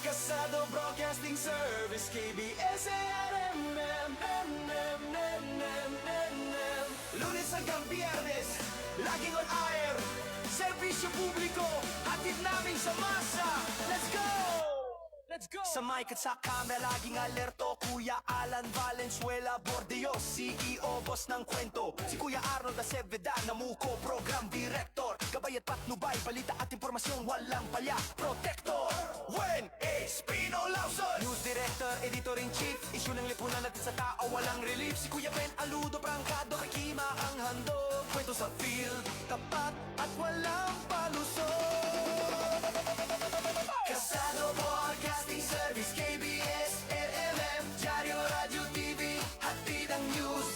Kasado Broadcasting Service, KBS-ARMM. Lunes hanggang Biyernes, laging on air. Serbisyo publiko, hatid namin sa masa. Let's go! Let's go! Sa mic at sa camera, laging alerto. Kuya Alan Valenzuela Bordeos, CEO, boss ng kwento. Si Kuya Arnold Aceveda, namuko, program director. Gabay at patnubay, balita at impormasyon, walang palya. Protector, when Espino Lawson. News director, editor-in-chief. Issue ng lipunan natin sa tao, walang relief. Si Kuya Ben Aludo, prangkado, kay Kima ang handog. Kwento sa field, tapat at walang palusot. Kasado Broadcasting Service, KBS-ARMM, Diario, Radio, TV, hatid ang news.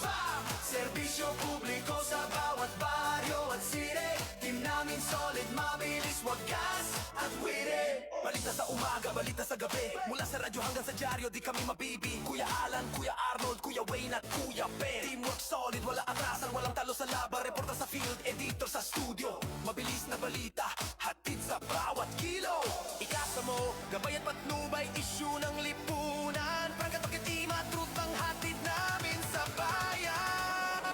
Serbisyo publiko sa bawat baryo at city. Team namin solid, mabilis, wagas at witty. Balita sa umaga, balita sa gabi. Mula sa radyo hanggang sa diaryo, di kami mabibi. Kuya Alan, Kuya Arnold, Kuya Wayne at Kuya Ben. Teamwork solid, wala atrasan, walang talo sa laban. Reporter sa field, editor sa studio. Mabilis na balita, hatid sa bawat kilo. Ikasa mo, gabay at patnubay, issue ng lipunan. Prangkat pakitima, truth ang hatid namin sa bayan.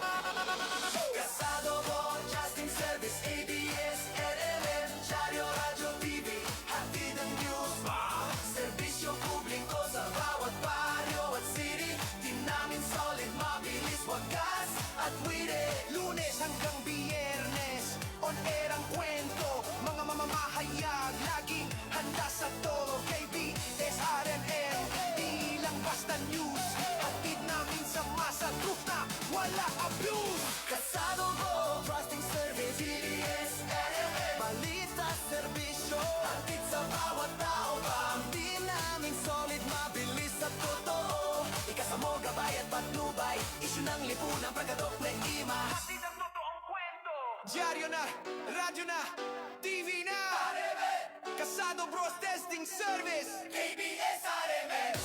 Kasado Broadcasting Service, ABS-RMM, Diario, Radio, TV, hatid ang news. Serbisyo publiko sa bawat baryo at city. Team namin solid, mabilis, wagas at witty. Lunes hanggang Biyernes, on air ang kwento. Mga mamamahayag, laging handa sa todo. KBS-RMM, di lang basta news. Hatid namin sa masa, truth na wala abuse. Kasado Broadcasting Service, KBS-RMM, balita, serbisyo, hatid sa bawat tao. Team namin solid, mabilis at totoo. Ikasa mo, gabay at patnubay, issue ng lipunan, prangkadok na ima. Hatid ang totoong kwento. Diaryo na, radyo na, TV na. Kasado Broadcasting Service, KBS-RMM,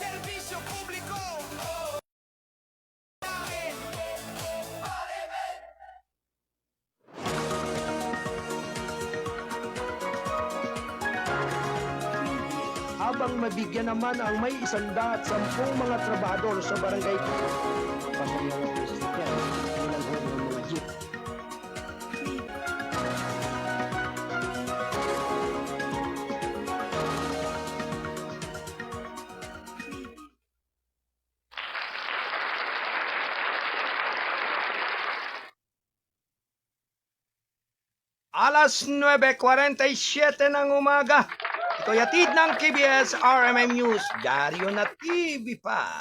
serbisyo publiko namin. Habang mabigyan naman ang may 110 mga trabahador sa barangay ko. Alas 9:47 ng umaga. Ito'y hatid ng KBS-RMM News, Diario na TV pa.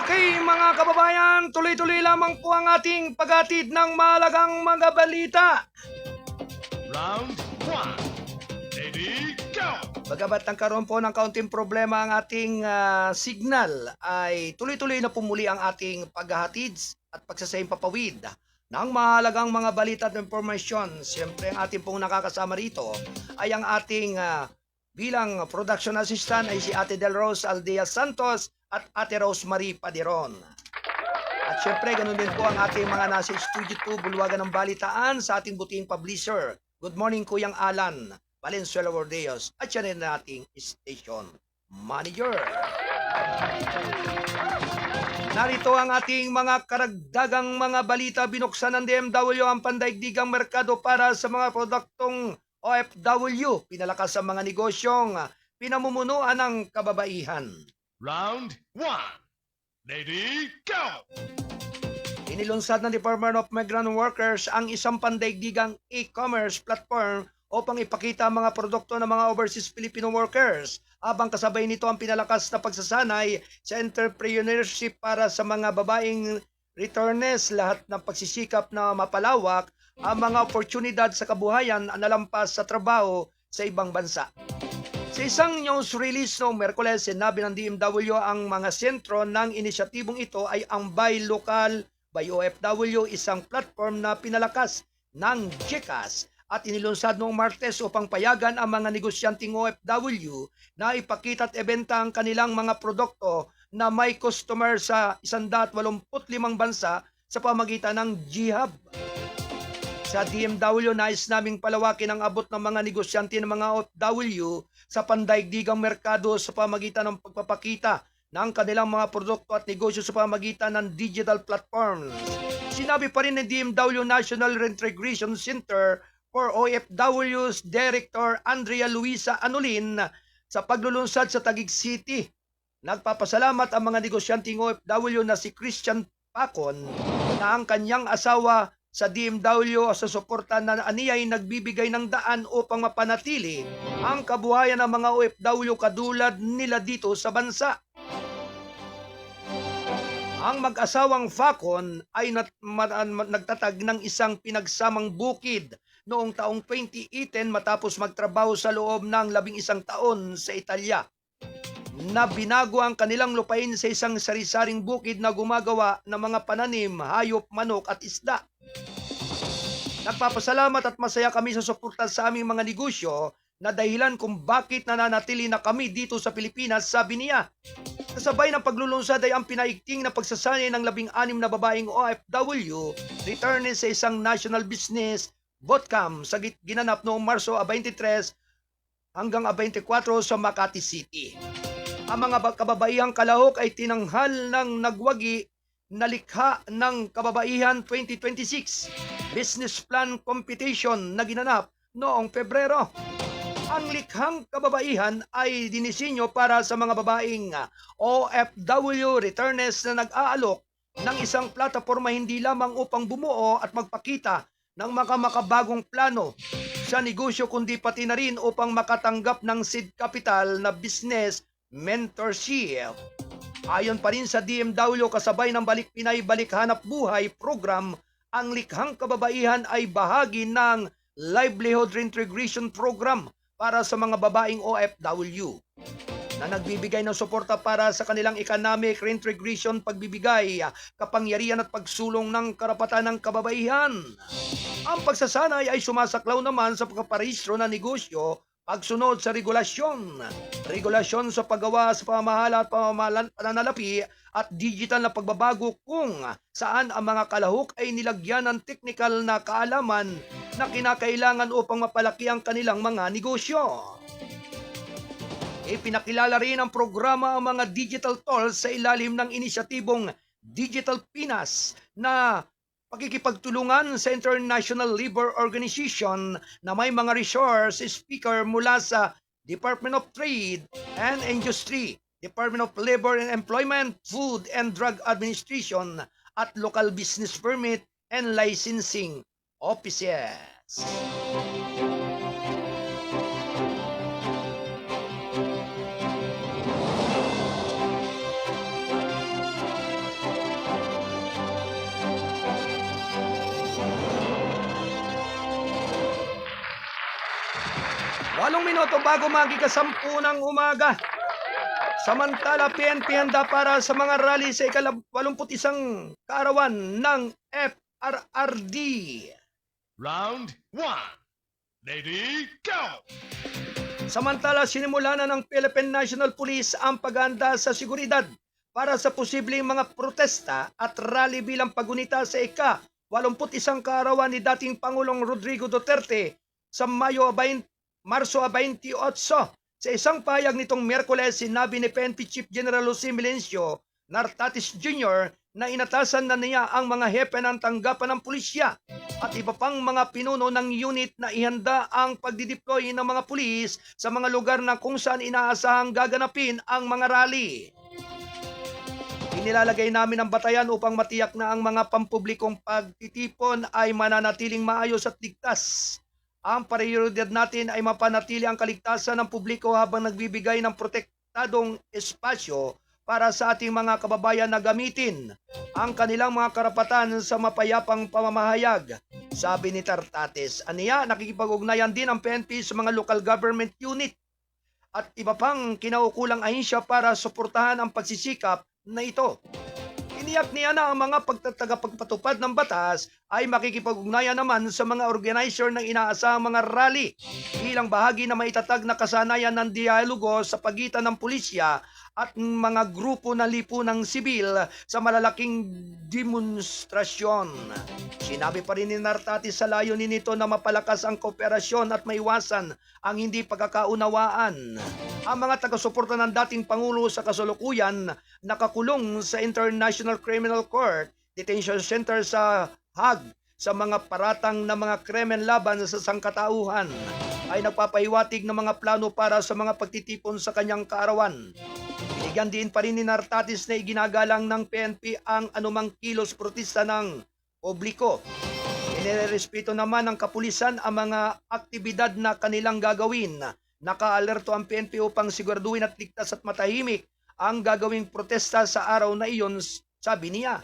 Okay mga kababayan, tuloy-tuloy lamang po ang ating paghatid ng mahalagang mga balita. Round 1. Ready, go! Bagamat nagkaroon po ng kaunting problema ang ating signal, ay tuloy-tuloy na pumuli ang ating paghahatid at pagsasayang papawid ng mahalagang mga balita at informasyon. Siyempre ang ating pong nakakasama rito ay ang ating bilang production assistant ay si Ate Del Rose Aldea Santos at Ate Rosemary Padiron. At syempre, ganun din po ang ating mga nasa Studio 2, Bulwagan ng Balitaan sa ating buting publisher. Good morning, Kuyang Alan Valenzuela Bordeos at siya rin nating station manager. Narito ang ating mga karagdagang mga balita. Binuksan ng DMW ang pandaigdigang merkado para sa mga produktong OFW. Pinalakas ang mga negosyong pinamumunuan ng kababaihan. Round 1. Ready, go! Inilunsad ng Department of Migrant Workers ang isang pandaigdigang e-commerce platform upang ipakita ang mga produkto ng mga overseas Filipino workers. Habang kasabay nito ang pinalakas na pagsasanay sa entrepreneurship para sa mga babaeng returnees, lahat ng pagsisikap na mapalawak ang mga oportunidad sa kabuhayan na lampas sa trabaho sa ibang bansa. Sa isang news release noong Merkules, sinabi ng DMW ang mga sentro ng inisyatibong ito ay ang Buy Local by OFW, isang platform na pinalakas ng GCash at inilunsad noong Martes upang payagan ang mga negosyanteng OFW na ipakita at ibenta ang kanilang mga produkto na may customer sa 185 bansa sa pamagitan ng GHub. Sa DMW, nais naming palawakin ang abot ng mga negosyante ng mga OFW sa pandaigdigang merkado sa pamagitan ng pagpapakita ng kanilang mga produkto at negosyo sa pamagitan ng digital platforms. Sinabi pa rin ng DMW National Reintegration Center for OFW's Director Andrea Luisa Anolin sa paglulunsad sa Taguig City. Nagpapasalamat ang mga negosyanteng OFW na si Christian Pacon na ang kanyang asawa sa DMW sa suporta na aniyay nagbibigay ng daan upang mapanatili ang kabuhayan ng mga OFW kadulad nila dito sa bansa. Ang mag-asawang Facon ay nagtatag ng isang pinagsamang bukid noong taong 2018 matapos magtrabaho sa loob ng 11 taon sa Italia, na binago ang kanilang lupain sa isang sari-saring bukid na gumagawa ng mga pananim, hayop, manok at isda. Nagpapasalamat at masaya kami sa suporta sa aming mga negosyo na dahilan kung bakit nananatili na kami dito sa Pilipinas, sabi niya. Kasabay ng paglulunsad ay ang pinaigting na pagsasanay ng 16 na babaeng OFW returning sa isang national business bootcamp sa ginanap noong Marso 23 hanggang 24 sa Makati City. Ang mga kababaihang kalahok ay tinanghal ng nagwagi na likha ng Kababaihan 2026 Business Plan Competition na ginanap noong Pebrero. Ang likhang kababaihan ay dinisenyo para sa mga babaeng OFW returnees na nag-aalok ng isang plataporma hindi lamang upang bumuo at magpakita ng makabagong plano sa negosyo kundi pati na rin upang makatanggap ng seed capital na business mentorship. Ayon pa rin sa DMW, kasabay ng Balik Pinay Balik Hanap Buhay program, ang likhang kababaihan ay bahagi ng Livelihood Reintegration Program para sa mga babaeng OFW na nagbibigay ng suporta para sa kanilang economic reintegration, pagbibigay, kapangyarihan at pagsulong ng karapatan ng kababaihan. Ang pagsasanay ay sumasaklaw naman sa pagpaparehistro ng negosyo, pagsunod sa regulasyon sa paggawa sa pamahala at pananalapi at digital na pagbabago kung saan ang mga kalahok ay nilagyan ng technical na kaalaman na kinakailangan upang mapalaki ang kanilang mga negosyo. Ipinakilala rin ang programa ang mga digital tools sa ilalim ng inisyatibong Digital Pinas na pakikipagtulungan sa International Labour Organization na may mga resource speaker mula sa Department of Trade and Industry, Department of Labor and Employment, Food and Drug Administration at local business permit and licensing offices. Walong minuto bago magikasampu ng umaga. Samantala, PNP handa para sa mga rally sa ika-81 kaarawan ng FRRD. Round 1. Lady, go! Samantala, sinimula na ng Philippine National Police ang paghahanda sa seguridad para sa posibleng mga protesta at rally bilang pagunita sa ika-81 kaarawan ni dating Pangulong Rodrigo Duterte sa Marso 28. Sa isang payag nitong Miyerkules, sinabi ni PNP Chief General Jose Melencio Nartatis Jr. na inatasan na niya ang mga hepe ng tanggapan ng pulisya at iba pang mga pinuno ng unit na ihanda ang pagdideploy ng mga pulis sa mga lugar na kung saan inaasahang gaganapin ang mga rally. Inilalagay namin ang batayan upang matiyak na ang mga pampublikong pagtitipon ay mananatiling maayos at ligtas. Ang prioridad natin ay mapanatili ang kaligtasan ng publiko habang nagbibigay ng protektadong espasyo para sa ating mga kababayan na gamitin ang kanilang mga karapatan sa mapayapang pamamahayag, sabi ni Nartatis. Aniya, nakikipag-ugnayan din ang PNP sa mga local government unit at iba pang kinaukulang ahensya para suportahan ang pagsisikap na ito. Iniyak niya na ang mga pagtatagapagpatupad ng batas ay makikipag-ugnayan naman sa mga organizer ng inaasahang mga rally bilang bahagi na maitatag na kasanayan ng dialogo sa pagitan ng pulisya at mga grupo na lipunang sibil sa malalaking demonstrasyon. Sinabi pa rin ni Nartatis sa layunin nito na mapalakas ang kooperasyon at maiwasan ang hindi pagkakaunawaan. Ang mga taga-suporta ng dating Pangulo sa kasalukuyan nakakulong sa International Criminal Court Detention Center sa Hague sa mga paratang na mga krimen laban sa sangkatauhan ay nagpapahiwatig ng mga plano para sa mga pagtitipon sa kanyang kaarawan. Binigyan din pa rin ni Nartatis na iginagalang ng PNP ang anumang kilos protesta ng publiko. Inirespeto naman ng kapulisan ang mga aktibidad na kanilang gagawin. Nakaalerto ang PNP upang siguraduhin at ligtas at matahimik ang gagawing protesta sa araw na iyon, sabi niya.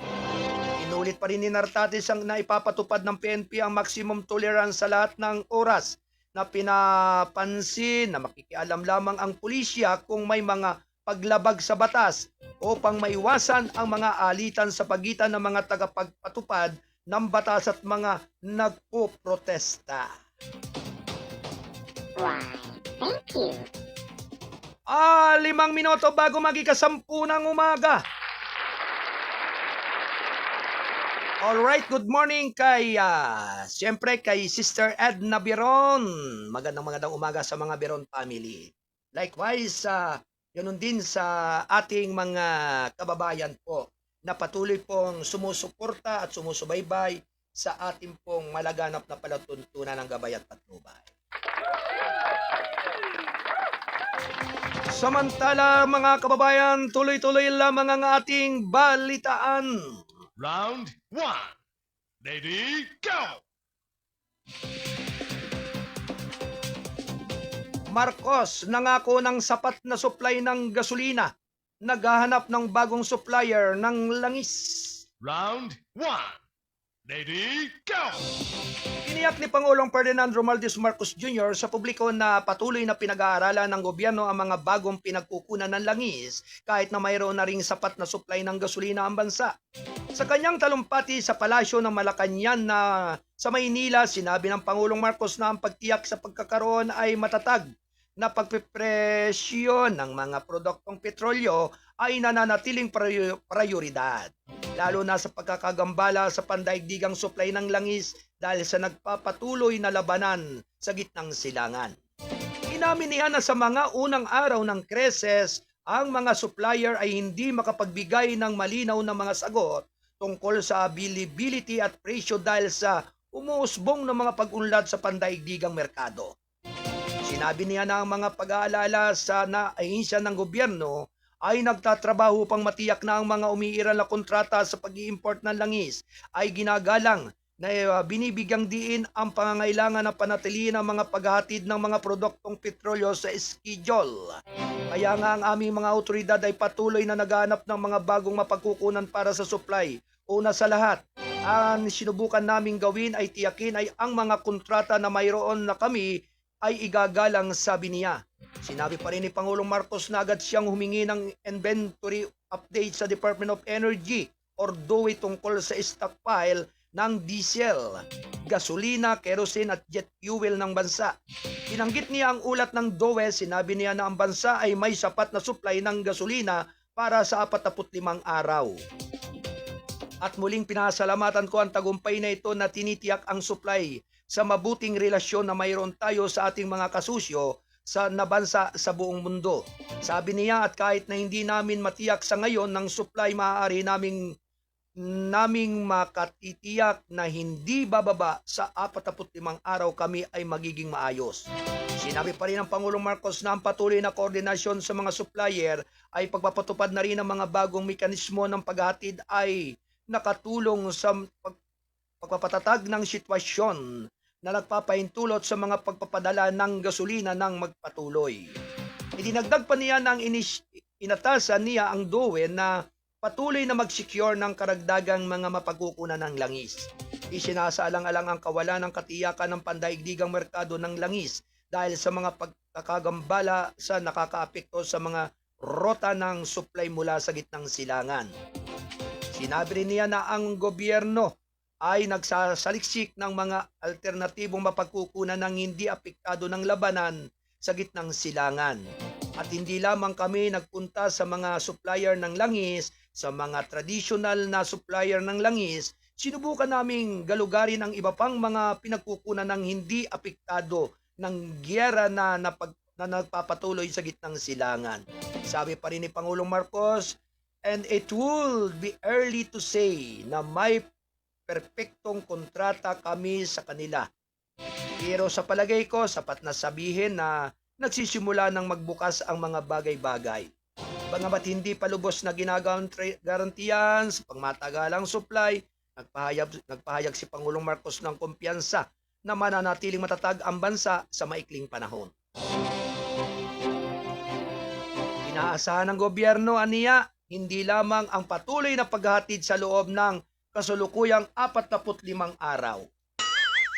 Inulit pa rin ni Nartatis ang naipapatupad ng PNP ang maximum tolerance sa lahat ng oras na pinapansin na makikialam lamang ang pulisya kung may mga paglabag sa batas upang maiwasan ang mga alitan sa pagitan ng mga tagapagpatupad ng batas at mga nagpo-protesta. Thank you. 5 minuto bago magikasampu ng umaga. Alright, good morning siyempre kay Sister Edna Biron. Magandang umaga sa mga Biron family. Likewise, ganun din sa ating mga kababayan po na patuloy pong sumusuporta at sumusubaybay sa ating pong malaganap na palatuntunan ng gabay at patnubay. Samantala mga kababayan, tuloy-tuloy lamang ang ating balitaan. Round 1. Lady, go! Marcos nangako ng sapat na supply ng gasolina. Naghahanap ng bagong supplier ng langis. Round 1. Lady, go! Iniyak ni Pangulong Ferdinand Romualdez Marcos Jr. sa publiko na patuloy na pinag-aaralan ng gobyerno ang mga bagong pinagkukunan ng langis kahit na mayroon na ring sapat na supply ng gasolina ang bansa. Sa kanyang talumpati sa palasyo ng Malacañang na sa Maynila, sinabi ng Pangulong Marcos na ang pagtiyak sa pagkakaroon ay matatag na pagpipresyo ng mga produktong petrolyo ay nananatiling prioridad. Lalo na sa pagkakagambala sa pandaigdigang supply ng langis dahil sa nagpapatuloy na labanan sa gitnang silangan. Inamin niya na sa mga unang araw ng krisis, ang mga supplier ay hindi makapagbigay ng malinaw na mga sagot tungkol sa availability at presyo dahil sa umuusbong ng mga pag-unlad sa pandaigdigang merkado. Sinabi niya na ang mga pag-aalala sa ahensya ng gobyerno ay nagtatrabaho upang matiyak na ang mga umiiral na kontrata sa pag-i-import ng langis ay ginagalang na binibigyang diin ang pangangailangan na panatilihin ang mga paghahatid ng mga produktong petrolyo sa schedule. Kaya nga ang aming mga autoridad ay patuloy na naghahanap ng mga bagong mapagkukunan para sa supply. Una sa lahat, ang sinubukan naming gawin ay tiyakin ay ang mga kontrata na mayroon na kami ay igagalang, sabi niya. Sinabi pa rin ni Pangulong Marcos na agad siyang humingi ng inventory update sa Department of Energy or DOE tungkol sa stockpile ng diesel, gasolina, kerosene at jet fuel ng bansa. Binanggit niya ang ulat ng DOE, sinabi niya na ang bansa ay may sapat na supply ng gasolina para sa 45 araw. At muling pinasalamatan ko ang tagumpay na ito na tinitiyak ang supply sa mabuting relasyon na mayroon tayo sa ating mga kasusyo sa nabansa sa buong mundo. Sabi niya at kahit na hindi namin matiyak sa ngayon ng supply, maaari naming makatitiyak na hindi bababa sa 45 araw kami ay magiging maayos. Sinabi pa rin ng Pangulong Marcos na ang patuloy na koordinasyon sa mga supplier ay pagpapatupad na rin ng mga bagong mekanismo ng paghatid ay nakatulong sa pagpapatatag ng sitwasyon na nagpapahintulot sa mga pagpapadala ng gasolina ng magpatuloy. Idinagdag pa niya ng inatasan niya ang DOE na patuloy na mag-secure ng karagdagang mga mapagkukunan ng langis. Isinasaalang-alang ang kawalan ng katiyakan ng pandaigdigang merkado ng langis dahil sa mga pagkakagambala sa nakakaapekto sa mga rota ng supply mula sa gitnang silangan. Sinabi rin niya na ang gobyerno ay nagsasaliksik ng mga alternatibong mapagkukunan ng hindi apektado ng labanan sa gitnang silangan. At hindi lamang kami nagpunta sa mga supplier ng langis, sa mga traditional na supplier ng langis, sinubukan naming galugarin ang iba pang mga pinagkukunan ng hindi apektado ng giyera na nagpapatuloy sa gitnang silangan. Sabi pa rin ni Pangulong Marcos, and it would be early to say na may perpektong kontrata kami sa kanila. Pero sa palagay ko, sapat na sabihin na nagsisimula ng magbukas ang mga bagay-bagay. Bangamat hindi pa lubos na ginagarantiyan sa pangmatagalang supply, nagpahayag si Pangulong Marcos ng kumpiyansa na mananatiling matatag ang bansa sa maikling panahon. Inaasahan ng gobyerno, aniya, hindi lamang ang patuloy na paghahatid sa loob ng kasulukuyang 45 araw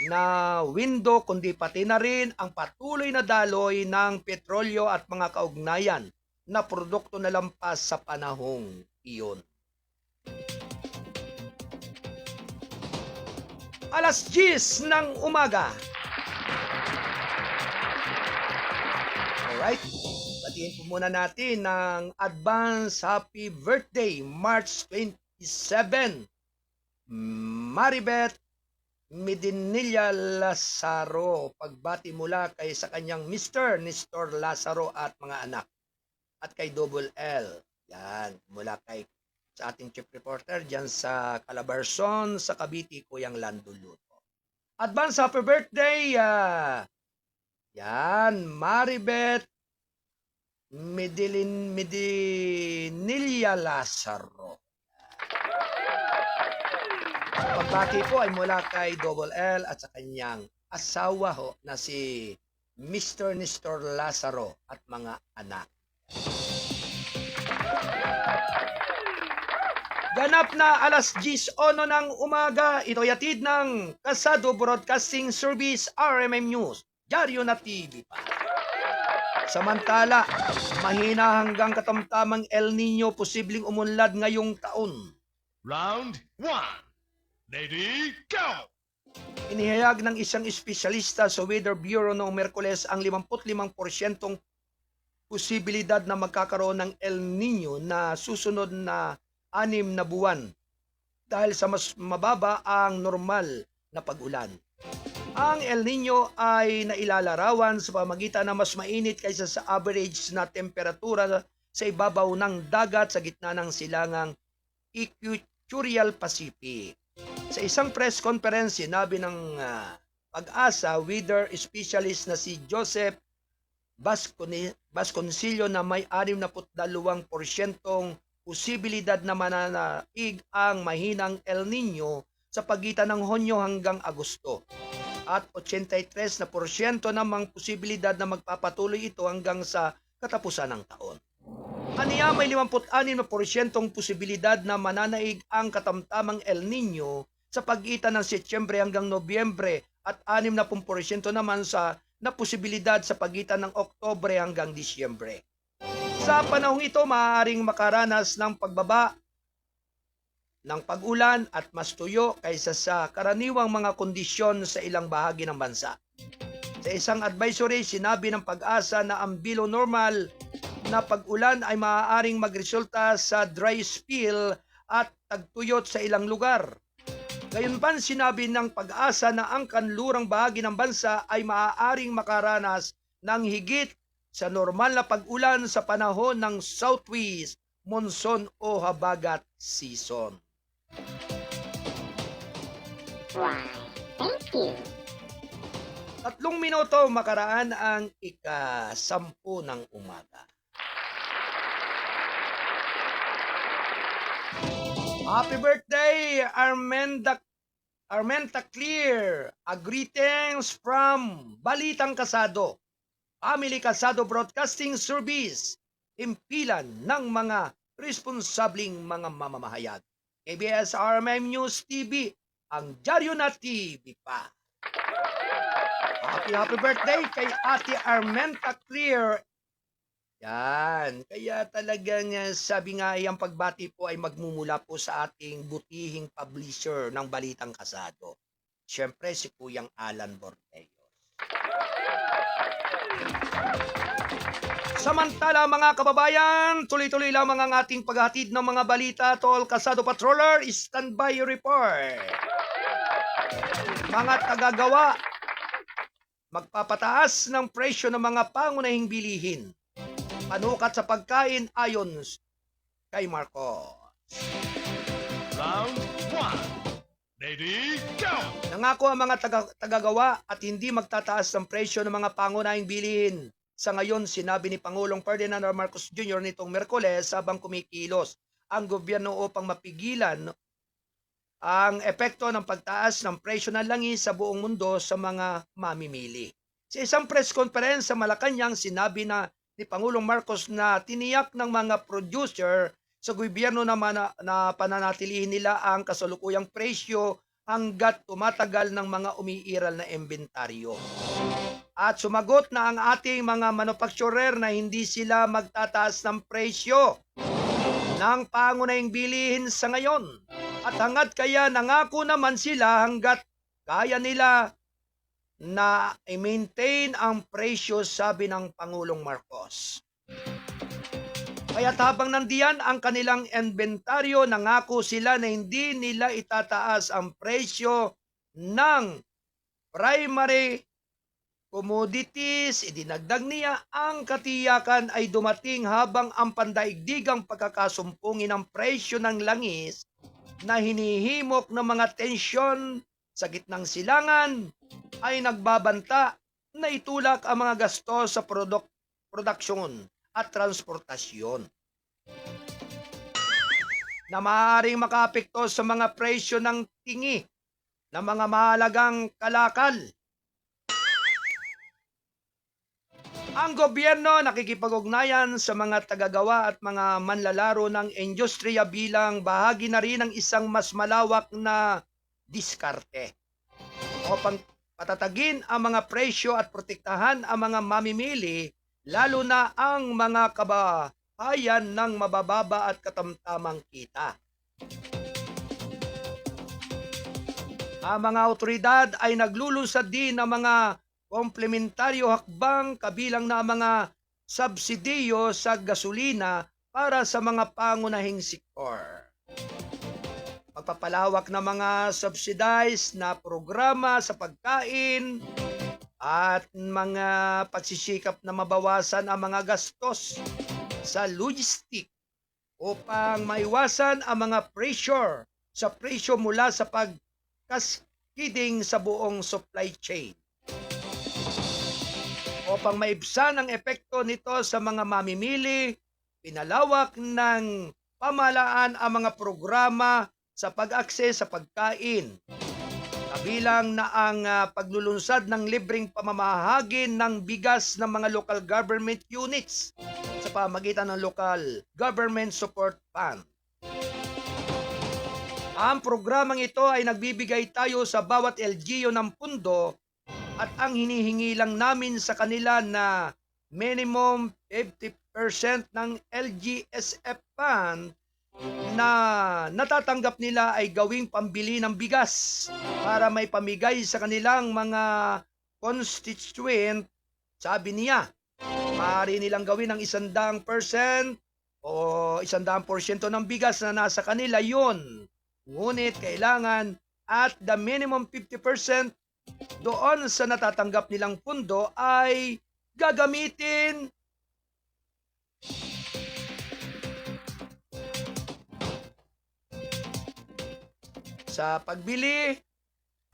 na window, kundi pati na rin ang patuloy na daloy ng petrolyo at mga kaugnayan na produkto na lampas sa panahong iyon. Alas 10 ng umaga. Alright, batiin po muna natin ng advance happy birthday, March 27, Maribeth Medinilla Lazaro. Pagbati mula kay sa kanyang Mr. Nestor Lazaro at mga anak. At kay Double L. Yan, mula kay sa ating chief reporter dyan sa Calabarzon, sa Cavite, Kuyang Lando Luto. Advance happy birthday! Yan, Maribeth Medinilla Lazaro. Pagbati po ay mula kay Double L at sa kanyang asawa ho na si Mr. Nestor Lazaro at mga anak. Ganap na alas 10:01 ng umaga, ito'y hatid ng Kasado Broadcasting Service, RMM News, Dyaryo na TV pa. Samantala, mahina hanggang katamtamang El Nino posibleng umunlad ngayong taon. Round 1. Lady, go! Inihayag ng isang espesyalista sa Weather Bureau noong Merkules ang 55% posibilidad na magkakaroon ng El Nino na susunod na 6 na buwan dahil sa mas mababa ang normal na pag-ulan. Ang El Nino ay nailalarawan sa pamagitan na mas mainit kaysa sa average na temperatura sa ibabaw ng dagat sa gitna ng silangang Equatorial Pacific. Sa isang press conference, sinabi ng Pag-asa weather specialist na si Joseph Vasconcillo na may 62% posibilidad na mananaig ang mahinang El Nino sa pagitan ng Hunyo hanggang Agosto. At 83% namang posibilidad na magpapatuloy ito hanggang sa katapusan ng taon. Aniya may 56% posibilidad na mananaig ang katamtamang El Nino sa pagitan ng Setyembre hanggang Nobyembre at 60% naman na posibilidad sa pagitan ng Oktubre hanggang Disyembre. Sa panahong ito, maaaring makaranas ng pagbaba ng pag-ulan at mas tuyo kaysa sa karaniwang mga kondisyon sa ilang bahagi ng bansa. Sa isang advisory, sinabi ng Pag-asa na ang below normal na pag-ulan ay maaaring magresulta sa dry spell at tagtuyot sa ilang lugar. Gayunpan, sinabi ng Pag-asa na ang kanlurang bahagi ng bansa ay maaaring makaranas ng higit sa normal na pag-ulan sa panahon ng southwest monsoon o habagat season. Wow, thank you. 3 minuto makaraan ang ika-10 ng umaga. Happy birthday, Armenta Clear. A greetings from Balitang Kasado, Family Kasado Broadcasting Service, himpilan ng mga responsabling mga mamamahayag. KBS RMM News TV, ang Dyaryo na TV pa. Happy birthday kay Ate Armenta Clear. Yan. Kaya talagang sabi nga ang pagbati po ay magmumula po sa ating butihing publisher ng Balitang Kasado. Siyempre si Kuyang Alan Borteos. Samantala mga kababayan, tuloy-tuloy lamang ang ating paghatid ng mga balita tol Kasado Patroller, standby report. Mga tagagawa, magpapataas ng presyo ng mga pangunahing bilihin. Panukat sa pagkain ayon kay Marcos. Round 1. Ready, go! Nangako ang mga tagagawa at hindi magtataas ng presyo ng mga pangunahing bilihin. Sa ngayon, sinabi ni Pangulong Ferdinand R. Marcos Jr. nitong Miyerkules habang kumikilos ang gobyerno upang mapigilan ang epekto ng pagtaas ng presyo ng langis sa buong mundo sa mga mamimili. Sa isang press conference sa Malacanang, sinabi na ni Pangulong Marcos na tiniyak ng mga producer sa gobyerno na pananatilihin nila ang kasalukuyang presyo hanggat tumatagal ng mga umiiral na inventaryo. At sumagot na ang ating mga manufacturer na hindi sila magtataas ng presyo ng pangunahing bilihin sa ngayon. At hanggat kaya nangako naman sila hanggat kaya nila na i-maintain ang presyo, sabi ng Pangulong Marcos. Kaya't habang nandiyan ang kanilang inventaryo, nangako sila na hindi nila itataas ang presyo ng primary commodities. Idinagdag niya ang katiyakan ay dumating habang ang pandaigdigang pagkakasumpungin ng presyo ng langis na hinihimok ng mga tensyon sa gitnang silangan ay nagbabanta na itulak ang mga gasto sa produksyon at transportasyon na maaaring makaapekto sa mga presyo ng tingi ng mga mahalagang kalakal. Ang gobyerno nakikipag-ugnayan sa mga tagagawa at mga manlalaro ng industriya bilang bahagi na rin ng isang mas malawak na diskarte upang patatagin ang mga presyo at protektahan ang mga mamimili, lalo na ang mga kabahayan ng mabababa at katamtamang kita. Ang mga otoridad ay naglulunsad din ng mga komplementaryo hakbang kabilang na mga subsidiyo sa gasolina para sa mga pangunahing sektor. Pagpapalawak ng mga subsidized na programa sa pagkain at mga pagsisikap na mabawasan ang mga gastos sa logistic upang maiwasan ang mga pressure sa presyo mula sa pagkaskiding sa buong supply chain. Upang maibsan ang epekto nito sa mga mamimili, pinalawak ng pamahalaan ang mga programa sa pag-akses sa pagkain. Kabilang na ang paglulunsad ng libreng pamamahagi ng bigas ng mga local government units sa pamagitan ng Local Government Support Fund. Ang programang ito ay nagbibigay tayo sa bawat LGU ng pundo at ang hinihingi lang namin sa kanila na minimum 50% ng LGSF fund na natatanggap nila ay gawing pambili ng bigas para may pamigay sa kanilang mga constituent. Sabi niya, maaari nilang gawin ng 100% o 100% ng bigas na nasa kanila yun. Ngunit kailangan at the minimum 50% doon sa natatanggap nilang pundo ay gagamitin sa pagbili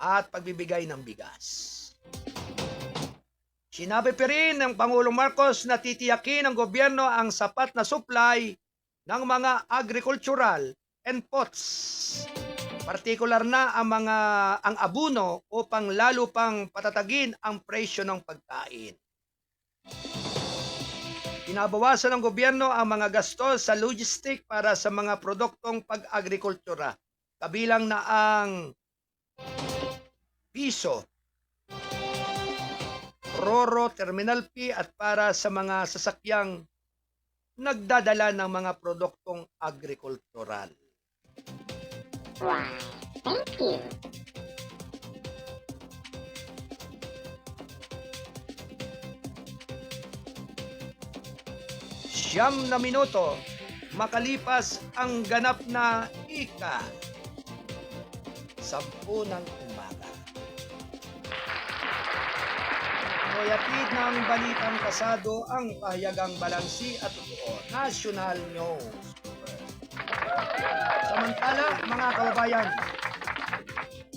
at pagbibigay ng bigas. Sinabi pa rin ng Pangulong Marcos na titiyakin ng gobyerno ang sapat na supply ng mga agricultural inputs, partikular na ang abuno upang lalo pang patatagin ang presyo ng pagkain. Pinabawasan ng gobyerno ang mga gastos sa logistic para sa mga produktong pag-agrikultura, kabilang na ang piso Roro, Terminal P at para sa mga sasakyang nagdadala ng mga produktong agrikultural. Why, thank you. Siyam na minuto makalipas ang ganap na ika 10 ng umaga. Noyatid ng balitang kasado ang pahayagang balansi at totoo. National News. Samantala, mga kababayan,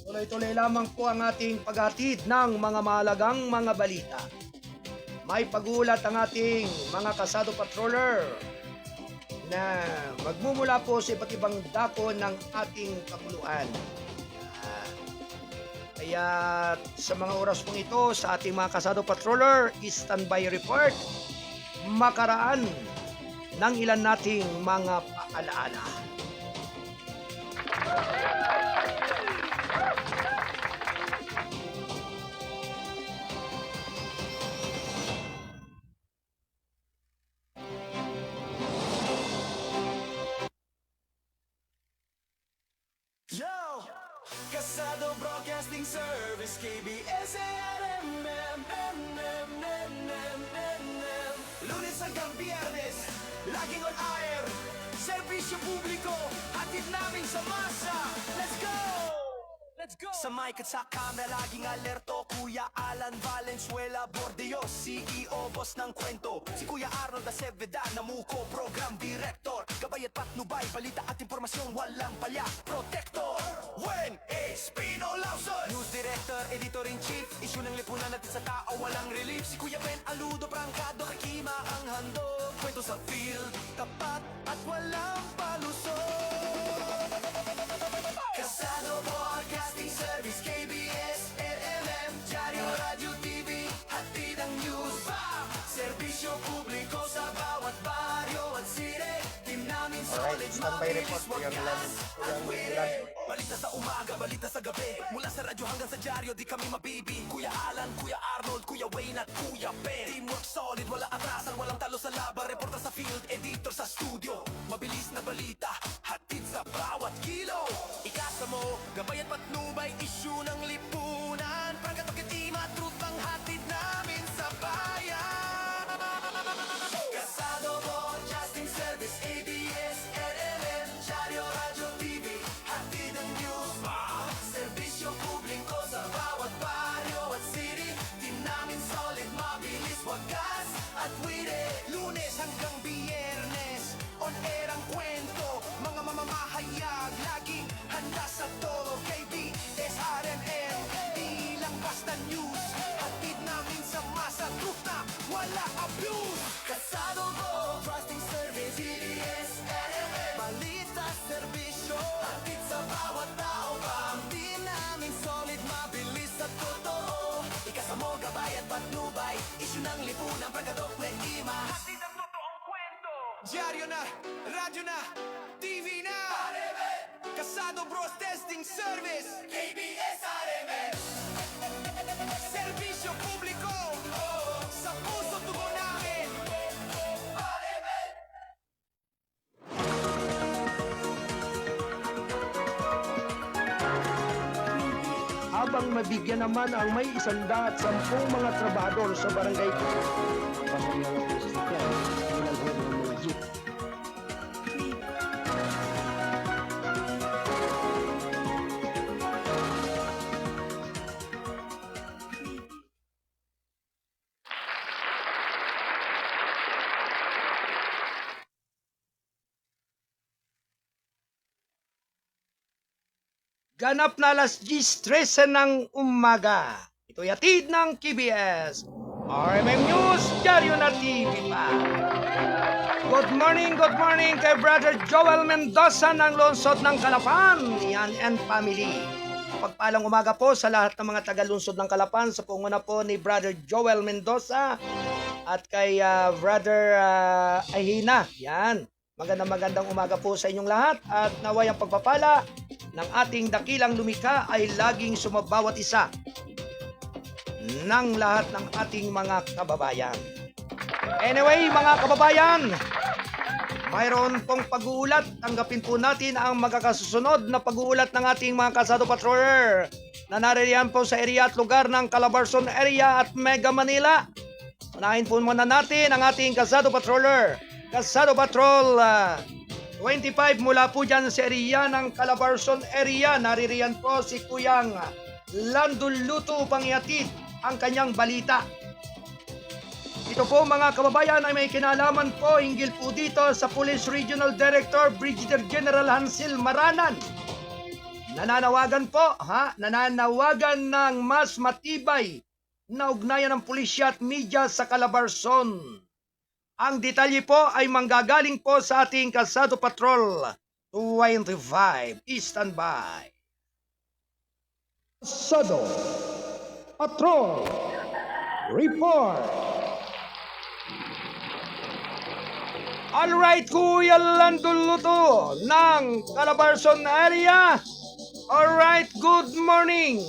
tuloy-tuloy lamang po ang ating paghatid ng mga mahalagang mga balita. May pagulat ang ating mga kasado patroller na magmumula po sa iba't ibang dako ng ating kapuluan. Kaya sa mga oras pong ito sa ating mga kasado patroller, standby report, makaraan ng ilan nating mga paalaala. Yo! Kasado Broadcasting Service, KBS, Lunes hanggang Biyernes, laging on air. Serbisyo publiko, hatid namin sa masa. Let's go! Let's go! Sa mic at sa camera, laging alerto. Kuya Alan Valenzuela Bordeos, CEO, boss ng kwento. Si Kuya Arnold Aceveda, namuko, program director. Gabay at patnubay, balita at impormasyon, walang palya. Protector, when is Pino Lawson? News director, editor-in-chief. Issue ng lipunan natin sa tao, walang relief. Si Kuya Ben Aludo, prangkado, kay Kima ang handog. Kwento sa field, tapat at walang palusot. Kasado Broadcasting Service, KBS, RMM, Diario, Radio, TV, hatid ang news. Serbisyo publiko sa bawat baryo at city. Team namin solid, standby report. wagas at wiri. Balita sa umaga, balita sa gabi. Mula sa radyo hanggang sa diaryo, di kami mabibi. Kuya Alan, Kuya Arnold, Kuya Wayne at Kuya Ben. Teamwork solid, wala atrasan, walang talo sa laban. Reporter sa field, editor sa studio. Mabilis na balita, hatid sa bawat kilo. Ikasa mo, gabay at patnubay, issue ng lipunan. Prangkat pagkatima, truth ang hatid namin sa bayan. Kasado Broadcasting Service, ABS, RMN, Diario, Radio, TV, hatid ang news. Serbisyo publiko sa bawat baryo at city. Team namin solid, mabilis, wagas at wiri. Lunes hanggang Biyernes, on air ang kwento. Mga mamamahayag, laging handa sa todo. KBS, RMN, di lang basta news. Hatid namin sa masa, truth na wala abuse. Kasado Broadcasting Service, CBS, RMN, balita, serbisyo, hatid sa bawat tao. Pamdi namin solid, mabilis at totoo. Ikasa mo, gabay at patnubay, issue ng lipunan, prangkadok, ima. Hatid ang totoong kwento. Diaryo na, radyo na, TV na, RMN. Kasado Broadcasting Service, KBS, RMN. Serbisyo publiko, sa puso tubo namin, RMN. Habang mabigyan naman ang may 110 mga trabador sa barangay ko. Ganap na alas 10:13 ng umaga. Ito'y hatid ng KBS. RMM News, Diario na TV pa. Good morning kay Brother Joel Mendoza ng Lungsod ng Calapan. Yan and family. Pagpalang umaga po sa lahat ng mga taga-lungsod ng Calapan sa panguna po ni Brother Joel Mendoza at kay Brother Ahina. Yan. Magandang umaga po sa inyong lahat at naway ang pagpapala ng ating dakilang lumikha ay laging sumabawat isa. ng lahat ng ating mga kababayan. Anyway, mga kababayan, mayroon pong pag-uulat. Tanggapin po natin ang magkakasusunod na pag-uulat ng ating mga Kalsado Patroller na naririyan po sa area at lugar ng Calabarzon area at Mega Manila. Unahin po muna natin ang ating Kalsado Patroller. Kalsado Patrol 25 mula po dyan sa area ng Calabarzon area. Naririyan po si Kuyang Landon Luto upang ihatid ang kanyang balita. Ito po mga kababayan ay may kinalaman po hinggil po dito sa Police Regional Director Brigadier General Hansel Maranan. Nananawagan ng mas matibay na ugnayan ng pulisya at media sa Calabarzon. Ang detalye po ay manggagaling po sa ating Kalsado Patrol 25. Stand by. Kalsado Patrol Report. Alright, Kuya Landon Luto ng Calabarzon area. Alright, good morning.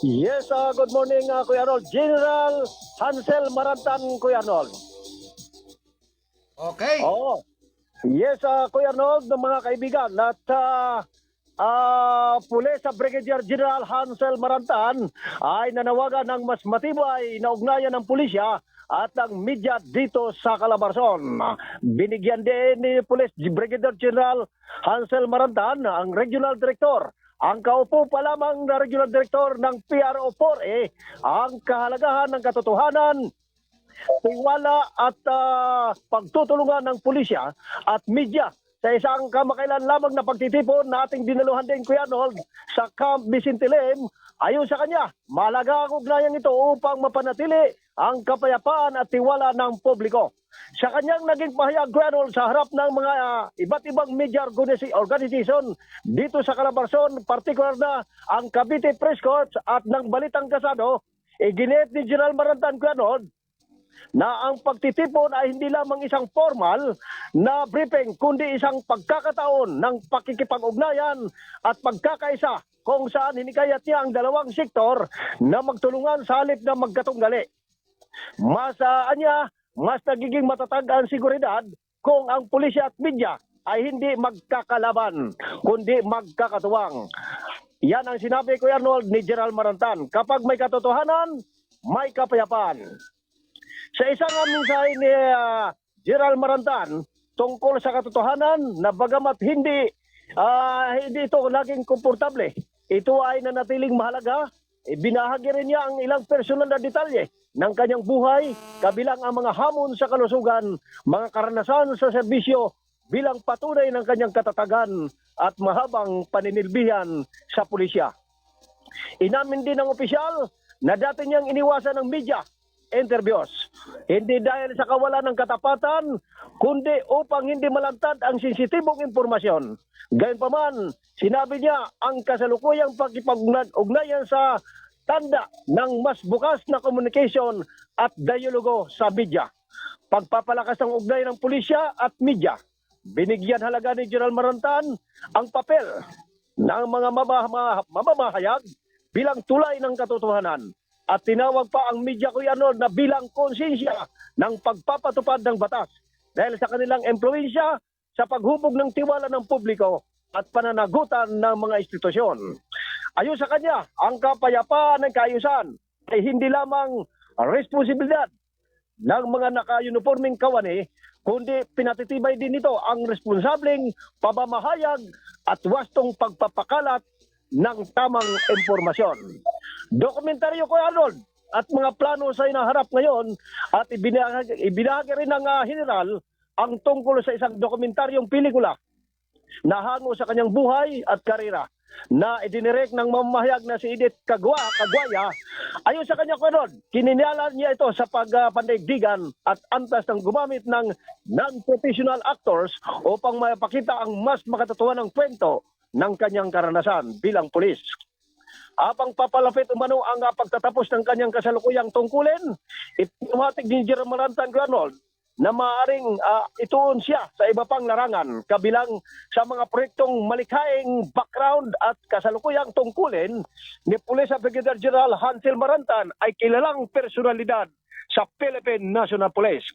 Yes, good morning, Kuya Arnold. General Hansel Marantan, Kuya Arnold. Okay. Oo. Yes, Kuya Arnold, mga kaibigan, at Pulis Brigadier General Hansel Marantan ay nanawagan ng mas matibay na ugnayan ng pulisya at ng media dito sa Calabarzon. Binigyan din ni Police Brigadier General Hansel Marantan, ang Regional Director, ang kaupo pa lamang na Regional Director ng PRO4A, ang kahalagahan ng katotohanan, tiwala at pagtutulungan ng pulisya at media sa isang kamakailan lamang na pagtitipon na ating dinaluhan din, Kuya Arnold, sa Camp Vicente Lem. Ayon sa kanya, mahalaga ang ugnayan ito upang mapanatili ang kapayapaan at tiwala ng publiko. Sa kanyang naging pahayag, Kuya Arnold, sa harap ng mga iba't ibang media organization dito sa Calabarzon, partikular na ang Cavite Press Corps at ng Balitang Kasado, iginit ni General Marantan, Kuya Arnold, na ang pagtitipon ay hindi lamang isang formal na briefing, kundi isang pagkakataon ng pakikipag-ugnayan at pagkakaisa kung saan hinikayat niya ang dalawang sektor na magtulungan sa halip na magkatunggali. Mas nagiging matatag ang seguridad kung ang pulisya at media ay hindi magkakalaban, kundi magkakatuwang. Yan ang sinabi, Kuya Arnold, ni General Marantan. Kapag may katotohanan, may kapayapaan. Sa isang mensahe ni General Marantan tungkol sa katotohanan na bagamat hindi ito naging komportable, ito ay nanatiling mahalaga. Binahagi rin niya ang ilang personal na detalye ng kanyang buhay, kabilang ang mga hamon sa kalusugan, mga karanasan sa serbisyo bilang patunay ng kanyang katatagan at mahabang paninilbihan sa pulisya. Inamin din ng opisyal na dati niyang iniwasan ng media interviews, hindi dahil sa kawalan ng katapatan, kundi upang hindi malantad ang sensitibong impormasyon. Gayunpaman, sinabi niya ang kasalukuyang pagkipag-ugnayan sa tanda ng mas bukas na communication at dialogo sa media. Pagpapalakas ng ugnay ng pulisya at media, binigyan halaga ni General Marantan ang papel ng mga mamamahayag bilang tulay ng katotohanan. At tinawag pa ang media, Kuya Arnold, na bilang konsensya ng pagpapatupad ng batas dahil sa kanilang impluwensya sa paghubog ng tiwala ng publiko at pananagutan ng mga institusyon. Ayon sa kanya, ang kapayapaan ng kaayusan ay hindi lamang responsibilidad ng mga naka-uniforming kawani, kundi pinatitibay din nito ang responsableng pamamahayag at wastong pagpapakalat ng tamang impormasyon. Dokumentaryo, Kuya Arnold, at mga plano sa inaharap ngayon at ibinahagi rin ng general ang tungkol sa isang dokumentaryong pelikula na hango sa kanyang buhay at karera na idinirect ng mamamahayag na si Edith Kagwaya. Ayon sa kanya, Kuya Arnold, kininialan niya ito sa pagpandaigdigan at antas ng gumamit ng non-professional actors upang mapakita ang mas makatatuhan ng kwento ng kanyang karanasan bilang pulis. Habang papalapit umano ang pagtatapos ng kanyang kasalukuyang tungkulin, ipinamatig ni General Marantan, Kuya Arnold, na maaaring ituon siya sa iba pang larangan kabilang sa mga proyektong malikhaing background at kasalukuyang tungkulin ni Police Brigadier General Hansel Marantan ay kilalang personalidad sa Philippine National Police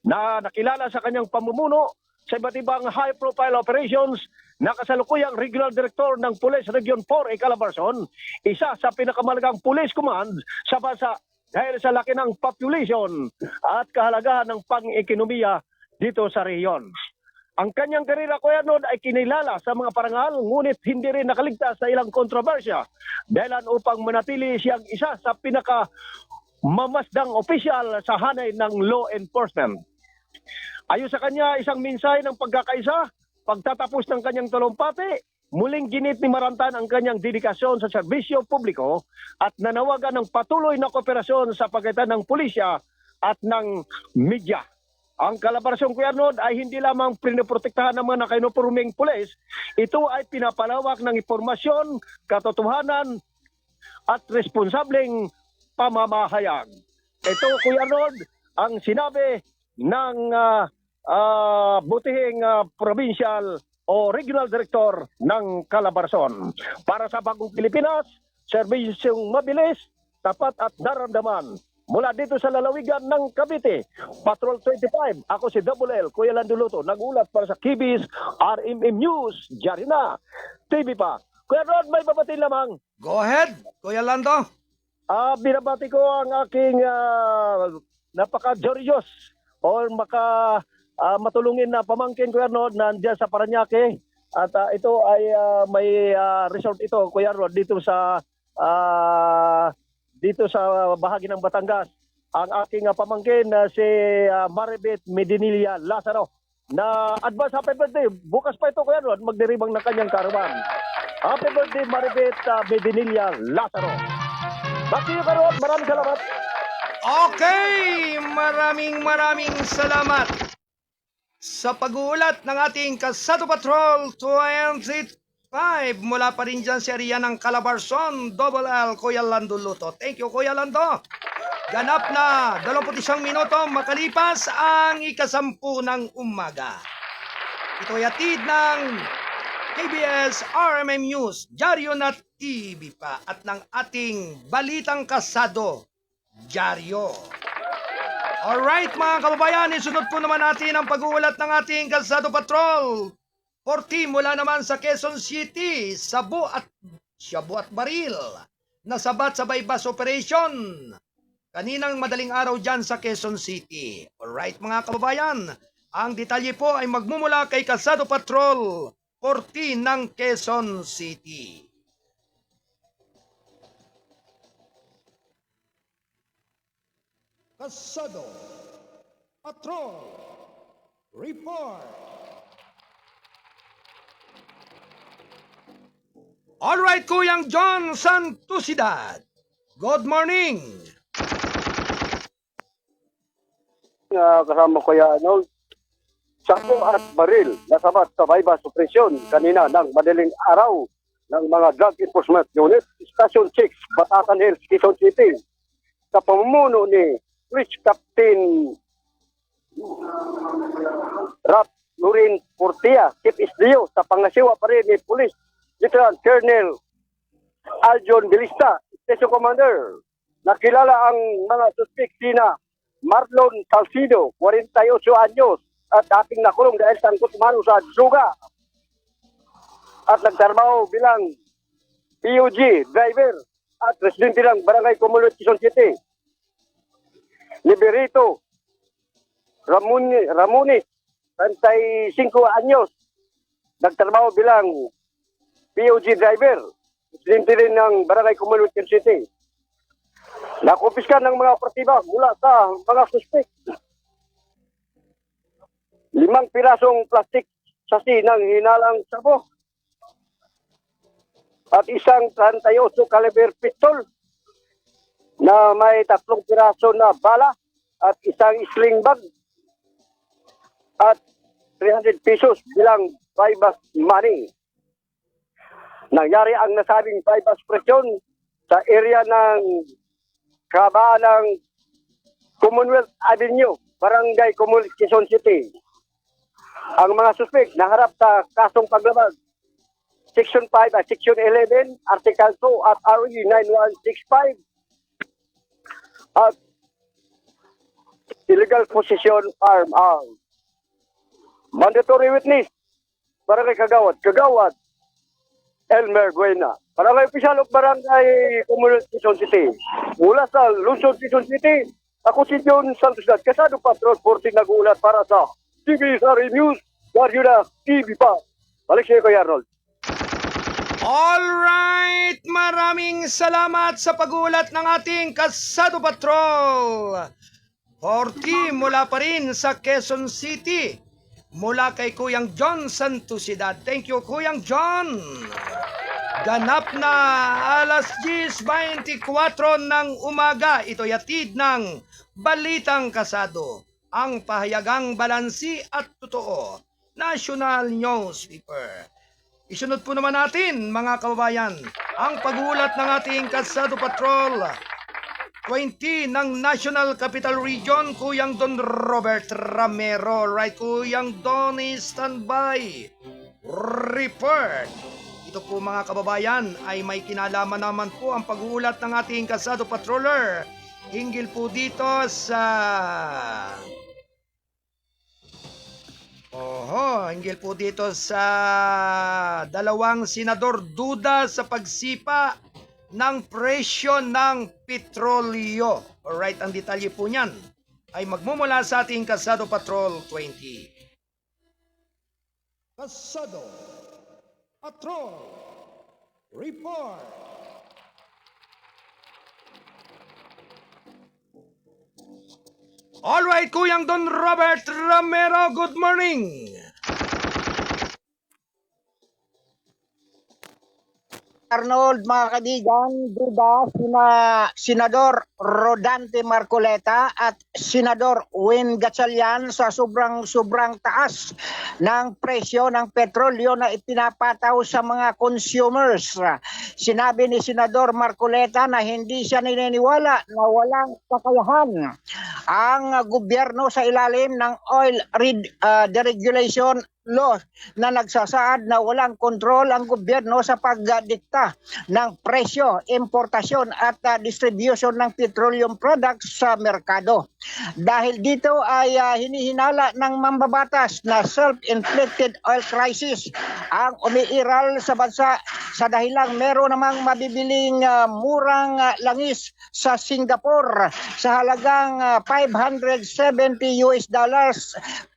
na nakilala sa kanyang pamumuno sa iba't ibang high-profile operations na kasalukuyang Regional Director ng Police Region 4 Calabarzon, isa sa pinakamalagang police command sa bansa dahil sa laki ng population at kahalagahan ng pang-ekonomiya dito sa rehiyon. Ang kanyang karera, Kuya Arnold, ay kinilala sa mga parangal, ngunit hindi rin nakaligtas sa ilang kontrobersya dahilan upang manatili siyang isa sa pinaka-mamasdang opisyal sa hanay ng law enforcement. Ayon sa kanya, isang mensahe ng pagkakaisa, pagtatapos ng kanyang talumpati, muling ginit ni Marantan ang kanyang dedikasyon sa serbisyo publiko at nanawagan ng patuloy na kooperasyon sa pagitan ng pulisya at ng media. Ang Calabarzon, Kuya Arnold, ay hindi lamang pinoprotektahan ng mga nakainupuruming pulis, ito ay pinapalawak ng impormasyon, katotohanan at responsableng pamamahayag. Ito, Kuya Arnold, ang sinabi ng butihing provincial o Regional Director ng Calabarzon. Para sa Bagong Pilipinas, serbisyong mabilis, tapat at daramdaman. Mula dito sa lalawigan ng Cavite, Patrol 25, ako si Double L, Kuya Landuluto, nag-ulat para sa Kibis, RMM News, Jarina, TV pa. Kuya Rod, may babatiin lamang. Go ahead, Kuya Lando. Binabati ko ang aking napaka-joryos o matulungin na pamangkin, Kuya Rod, na nandiyan sa Paranaque. At ito ay may resort ito, Kuya Rod, dito sa bahagi ng Batangas. Ang aking pamangkin si Maribeth Medinilla Lazaro na advance happy birthday. Bukas pa ito, Kuya Rod, magdiribang na kanyang karawan. Happy birthday, Maribeth Medinilla Lazaro. Back to you, Kuya Rod. Maraming salamat. Okay, maraming salamat sa pag-uulat ng ating Kalsado Patrol 25 mula pa rin dyan sa area ng Calabarzon, Double L, Kuya Lando Luto. Thank you, Kuya Lando. Ganap na 21 minuto makalipas ang ikasampu ng umaga. Ito'y atid ng KBS RMM News, Diaryo na TV pa at ng ating Balitang Kalsado, Diaryo. Alright mga kababayan, isunod po naman natin ang pag-uulat ng ating Kalsado Patrol 40 mula naman sa Quezon City, Shabu at Baril, nasabat sa bypass operation kaninang madaling araw dyan sa Quezon City. Alright mga kababayan, ang detalye po ay magmumula kay Kalsado Patrol 40 ng Quezon City. Kalsado Patrol Report. Alright, Kuyang John Santusidad. Good morning. Kasama ko yan, Shabu at Baril, nasabat sa bypass operation kanina ng madaling araw ng mga Drug Enforcement Unit, Station 6, Batasan Hills, Quezon City. Sa pamumuno ni Police Captain Rap Nurin Portia, Chief SDO, sa pangasiwa pa rin ni Police Lieutenant Colonel Aljon Bilista, Station Commander. Nakilala ang mga suspect sina Marlon Salcido, 48 anyos, at ating nakulong dahil sangkot umano sa druga. At nagtrabaho bilang PUG driver at residente ng Barangay Comulot, Quezon City. Liberito Ramones, 35 anyos, nagtrabaho bilang PUG driver, residente rin ng Barangay Comulot, Quezon City. Nakumpiska ng mga operatiba mula sa mga suspect 5 pirasong plastic sasi ng hinalang sabo at isang 38 caliber pistol na may 3 piraso na bala at isang sling bag at 300 pesos bilang bypass money. Nangyari ang nasabing bypass operation sa area ng kabaan ng Commonwealth Avenue Barangay Comul, Quezon City. Ang mga suspect naharap sa kasong paglabag. Section 5 at Section 11, Article 2 at RE 9165 at illegal possession firearm. Mandatory witness, Barangay Kagawad, Elmer Guena. Barangay Opisyal of Barangay Community Quezon City. Mula sa Lungsod Quezon City, ako si John Santos Dad, Kasado Patrol 14 nag-uulat para sa TV Sari News, Radyo na TV pa. Balik siya kay Arnold. Alright, maraming salamat sa pag-ulat ng ating Kasado Patrol. 40 mula pa rin sa Quezon City. Mula kay Kuyang John Santusidad. Thank you, Kuyang John. Ganap na alas 10:24 ng umaga. Ito'y hatid ng Balitang Kasado. Ang pahayagang balansi at totoo. National Newspaper. Isunod po naman natin, mga kababayan, ang pag-ulat ng ating Kasado Patrol 20 ng National Capital Region, Kuyang Don Robert Ramero. Right, Kuyang Don is standby. Report. Ito po mga kababayan ay may kinalaman naman po ang pag-uulat ng ating Kasado Patroller. Hinggil po dito sa... hinggil po dito sa dalawang senador duda sa pagsipa ng presyo ng petrolyo. Alright, ang detalye po niyan ay magmumula sa ating Kasado Patrol 20. Kasado Patrol Report. Alright, Kuyang Don Robert Ramero, good morning. Arnold, mga kaibigan, duda sina Senador Rodante Marcoleta at Senador Win Gatchalian sa sobrang taas ng presyo ng petrolyo na ipinapataw sa mga consumers. Sinabi ni Senador Marcoleta na hindi siya naniniwala na walang kakayahan ang gobyerno sa ilalim ng oil deregulation law na nagsasaad na walang kontrol ang gobyerno sa pagdikta ng presyo, importasyon at distribution ng petroleum products sa merkado. Dahil dito ay hinihinala ng mambabatas na self-inflicted oil crisis ang umiiral sa bansa sa dahilang meron namang mabibiling murang langis sa Singapore sa halagang $570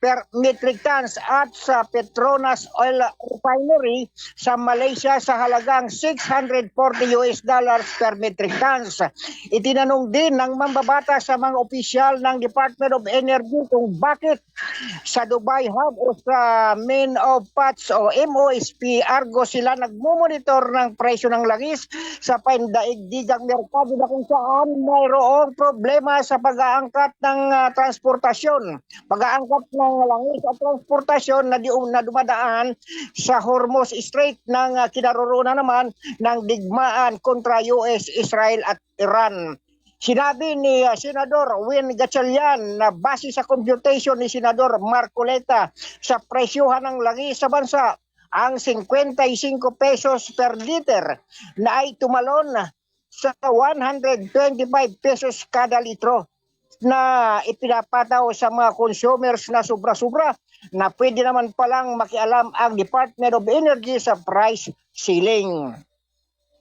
per metric tons at sa Petronas Oil Refinery sa Malaysia sa halagang $640 per metric tons. Itinanong din ng mambabata sa mga opisyal ng Department of Energy kung bakit sa Dubai Hub o sa Main of Pats o MOSP Argo sila nagmumonitor ng presyo ng langis sa pandaigdigang merkado na kung saan mayroong problema sa pag-aangkat ng transportasyon. Pag-aangkat ng langis at transportasyon na dumadaan sa Hormuz Strait ng kinaroroonan naman ng digmaan kontra US, Israel at Iran. Sinabi ni Senador Win Gatchalian na base sa computation ni Senador Marcoleta sa presyuhan ng langis sa bansa, ang 55 pesos per liter na ay tumalon sa 125 pesos kada litro na ipinapataw sa mga consumers na sobra-sobra na pwede naman palang makialam ang Department of Energy sa price ceiling.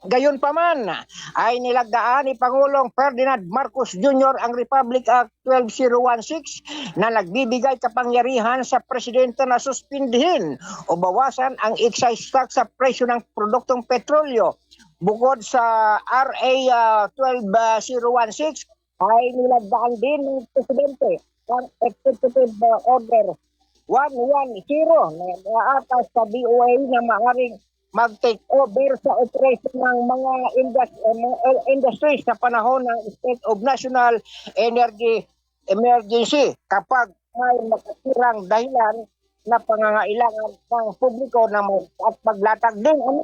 Gayunpaman ay nilagdaan ni Pangulong Ferdinand Marcos Jr. ang Republic Act 12016 na nagbibigay kapangyarihan sa presidente na suspindihin o bawasan ang excise tax sa presyo ng produktong petrolyo. Bukod sa RA 12016 ay nilagdaan din ng presidente ang Executive Order 110 na atas sa DOA na maaaring mag-take over sa operation ng mga industries sa panahon ng State of National Energy Emergency kapag may makasirang dahilan na pangangailangan ng publiko na at maglatag din ang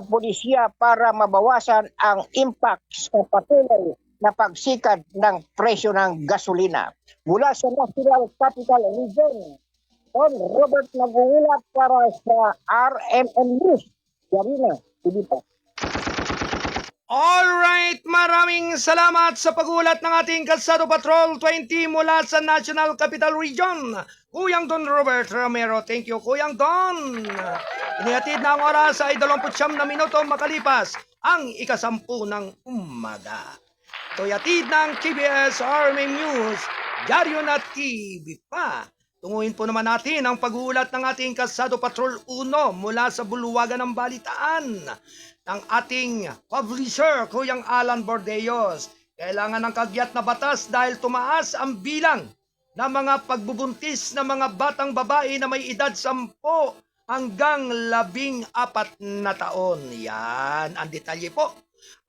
pulisya para mabawasan ang impact sa patuloy na pagsikat ng presyo ng gasolina. Mula sa National Capital Region, Don Robert nag-uulat para sa RMN News. Yarina, Pilipino. Alright, maraming salamat sa pagulat ng ating Kalsado Patrol 20 mula sa National Capital Region. Kuyang Don Robert Romero, thank you Kuyang Don. Inihatid na ang oras ay 29 na minuto makalipas ang ikasampu ng umaga. Ito'y hatid ng KBS RMN News, Diaryo na TV pa. Tunguhin po naman natin ang pag-uulat ng ating Kalsado Patrol 1 mula sa Buluwagan ng Balitaan ng ating publisher, Kuyang Alan Bordeos. Kailangan ng kagyat na batas dahil tumaas ang bilang ng mga pagbubuntis ng mga batang babae na may edad 10 hanggang 14 na taon. Yan, ang detalye po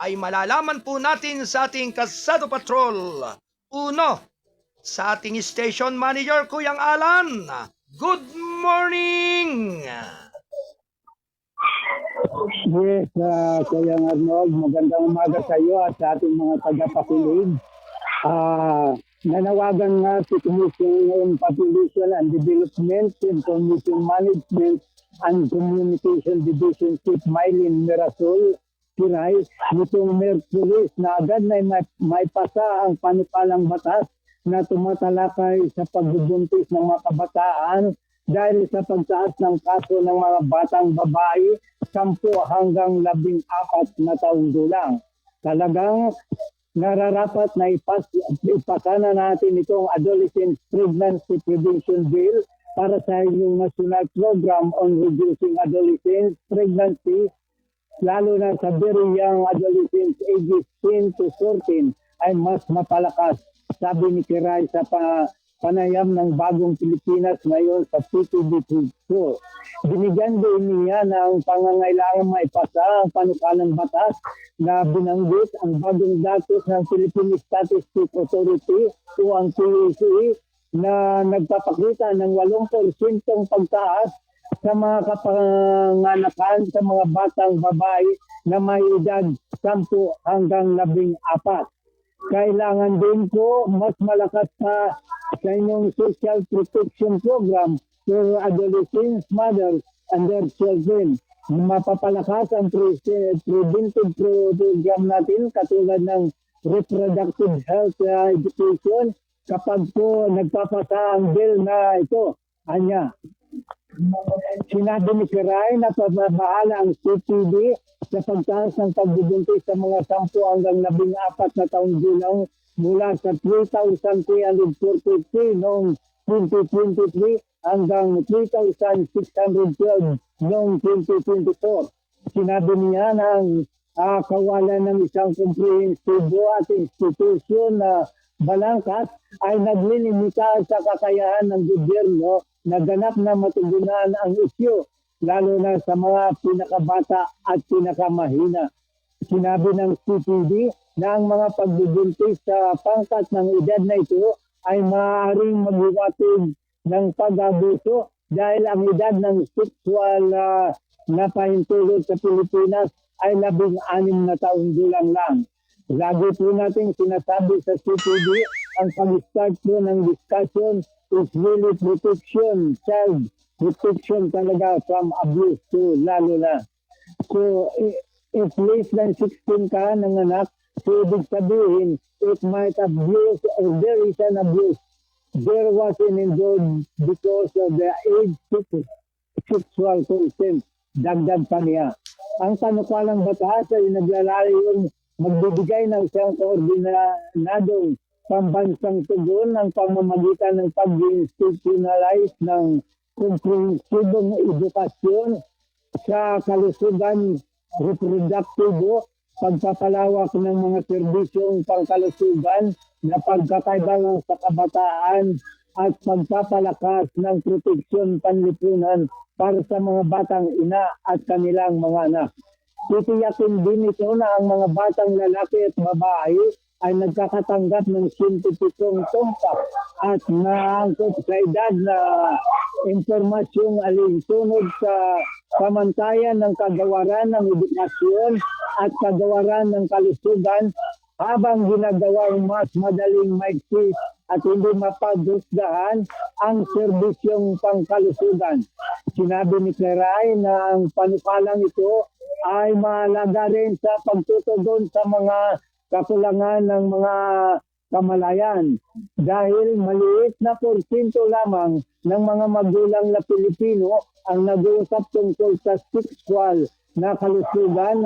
ay malalaman po natin sa ating Kalsado Patrol 1 sa ating station manager, Kuyang Alan. Good morning! Yes, Kuya Arnold, magandang umaga sa iyo at sa ating mga tagapakinig. Nanawagan nga si Commission on Population and Development, Information Management and Communication Division Chief Mylene Mirasol Kiray nitong Merkulis na agad na may pasa ang panukalang batas na tumatalakay sa pagbubuntis ng mga kabataan dahil sa pagtaas ng kaso ng mga batang babae 10 hanggang 14 na taong gulang. Talagang nararapat na ipasa na natin itong Adolescent Pregnancy Prevention Bill para sa inyong National Program on Reducing Adolescent Pregnancy, lalo na sa very young adolescents ages 10 to 14 ay mas mapalakas. Sabi ni Kiray sa panayam ng Bagong Pilipinas ngayon sa PTV2. Binigyan din niya ng pangangailangan maipasa ang panukalang batas na binanggit ang bagong datos ng Philippine Statistics Authority o ang PSA na nagpapakita ng 8% pagtaas sa mga kapanganakan sa mga batang babae na may edad 10 hanggang 14. Kailangan din po mas malakas pa sa inyong social protection program for adolescents, mothers, and their children. Mapapalakas ang preventive program natin katulad ng reproductive health education kapag po nagpapasa ang bill na ito. Anya, sinabi ni Kiray na pababahala ang CPD sa pagtaas ng pagbubuntis sa mga 10 hanggang 14 na taong gulang mula sa 3,343 noong 2023 hanggang 3,612 noong 2024. Sinabi niya na ang kawalan ng isang komprehensibo at institusyon na balangkas ay naglilimita sa kakayahan ng gobyerno na ganap na matugunan ang isyu, lalo na sa mga pinakabata at pinakamahina. Sinabi ng CPD na ang mga pagbubuntis sa pangkat ng edad na ito ay maaaring maghiwatid ng pag-abuso dahil ang edad ng sexual na pahintulot sa Pilipinas ay 16 na taong gulang lang. Lagi po natin sinasabi sa CPD, ang pag-start po ng discussion is really protection, child protection talaga from abuse to lalo na. So, if less than 16 ka ng anak, so ibig sabihin, it might abuse or there is an abuse. There was an involved because of the age sexual consent. Dagdag pa niya. Ang panukalang batas ay naglalayon magbibigay ng isang koordinadong pambansang tugon ng pamamagitan ng pag-institutionalize ng komprehensibong edukasyon sa kalusugan reproduktibo, pagpapalawak ng mga serbisyong pangkalusugan na pagkakaibangan sa kabataan at pagpapalakas ng proteksyon panlipunan para sa mga batang ina at kanilang mga anak. Titiyakin din ito na ang mga batang lalaki at babae ay nagkakatanggap ng siyentipikong tumpak at naangkot sa edad na impormasyong alinsunod sa pamantayan ng kagawaran ng edukasyon at kagawaran ng kalusugan habang ginagawang mas madaling maiksi at hindi mapagdusdahan ang serbisyong pangkalusugan. Sinabi ni Claray na ang panukalang ito ay mahalaga rin sa pagtutugon sa mga kakulangan ng mga kamalayan dahil maliit na porsyento lamang ng mga magulang na Pilipino ang nag-uusap tungkol sa sexual na kalusugan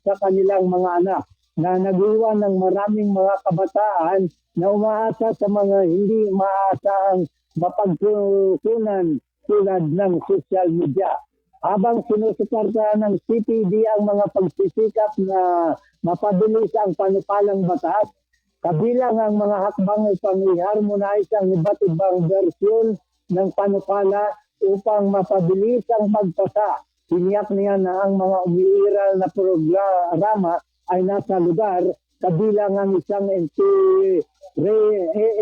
sa kanilang mga anak na nag-iwan ng maraming mga kabataan na umaasa sa mga hindi maaasahang mapagkukunan tulad ng social media. Habang sinusuportahan ng CPD ang mga pagsisikap na mapabilis ang panukalang batas, kabilang ang mga hakbang upang i-harmonize ang iba't ibang bersyon ng panukala upang mapabilis ang pagpasa. Tiniyak niya na ang mga umiiral na programa ay nasa lugar, kabilang ang isang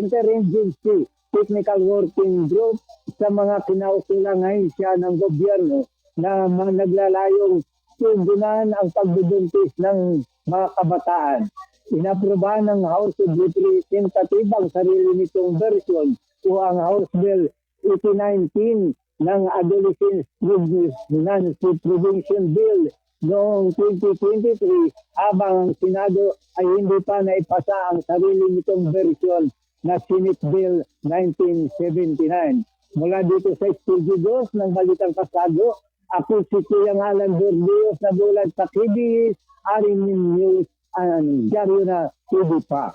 interagency technical working group sa mga kinaukulang ahensya ng gobyerno na naglalayong tugunan ang pagbubuntis ng mga kabataan. Inaprobahan ng House of Representatives ang sarili nitong version o ang House Bill 1819 ng Adolescent Pregnancy Prevention Bill noong 2023 habang ang Senado ay hindi pa naipasa ang sarili nitong version na Senate Bill 1979. Mula dito sa Studio 2 ng Balitang Pasado, ako si Kuya Alan Bordios na bulat sa KBS, Arimin News, Diaryo na TV pa.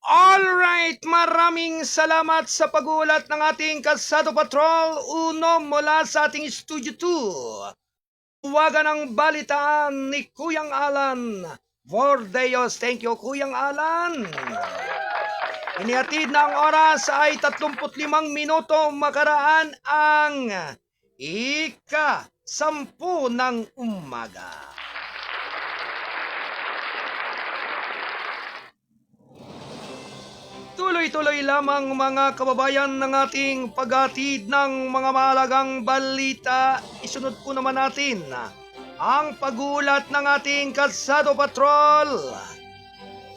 Alright, maraming salamat sa pag-uulat ng ating Kalsado Patrol Uno mula sa ating Studio 2. Uwagan ang balitaan ni Kuyang Alan Bordeos. Thank you, Kuyang Alan. Inihatid na ang oras ay 35 minuto makaraan ang ika-10 ng umaga. Tuloy-tuloy lamang mga kababayan ng ating paghatid ng mga mahalagang balita. Isunod po naman natin ang pag-uulat ng ating Kalsado Patrol.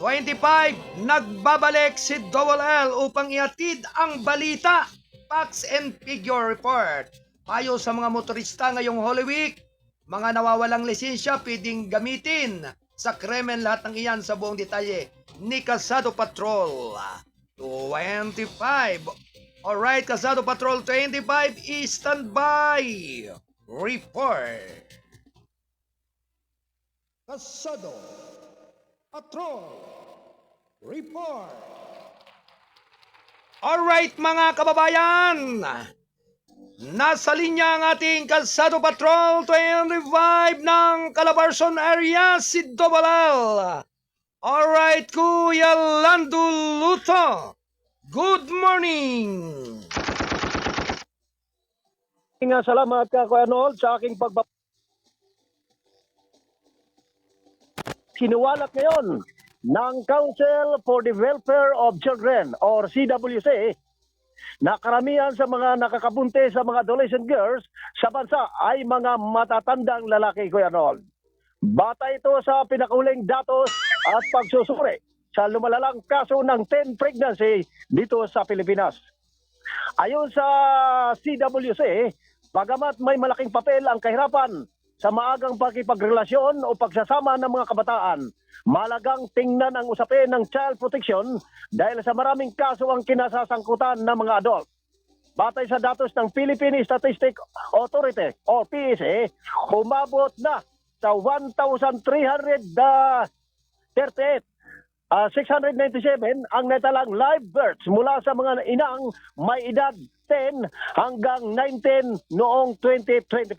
25, nagbabalik si Double L upang ihatid ang balita. Facts and figure report. Payo sa mga motorista ngayong Holy Week. Mga nawawalang lisensya pwedeng gamitin sa krimen, lahat ng iyan sa buong detalye ni Kalsado Patrol 25. Alright, Kalsado Patrol 25 is standby. Report. Kalsado Patrol Report. Alright mga kababayan, nasa linya ang ating Kalsado Patrol 25 ng Calabarzon area, si Double L. Alright, Kuya Lando Luto. Good morning. Salamat ka, Kuya Arnold, sa aking sinuwalat ngayon ng Council for the Welfare of Children or CWC na karamihan sa mga nakakabuntis sa mga adolescent girls sa bansa ay mga matatandang lalaki, Kuya Arnold. Bata ito sa pinakahuling datos at pagsusuri sa lumalalang kaso ng teen pregnancy dito sa Pilipinas. Ayon sa CWC, bagamat may malaking papel ang kahirapan sa maagang pakipagrelasyon o pagsasama ng mga kabataan, malagang tingnan ang usapin ng child protection dahil sa maraming kaso ang kinasasangkutan ng mga adult. Batay sa datos ng Philippine Statistics Authority o PSA, umabot na sa 1,338, 697 ang natalang live births mula sa mga inang may edad 10 hanggang 19 noong 2024.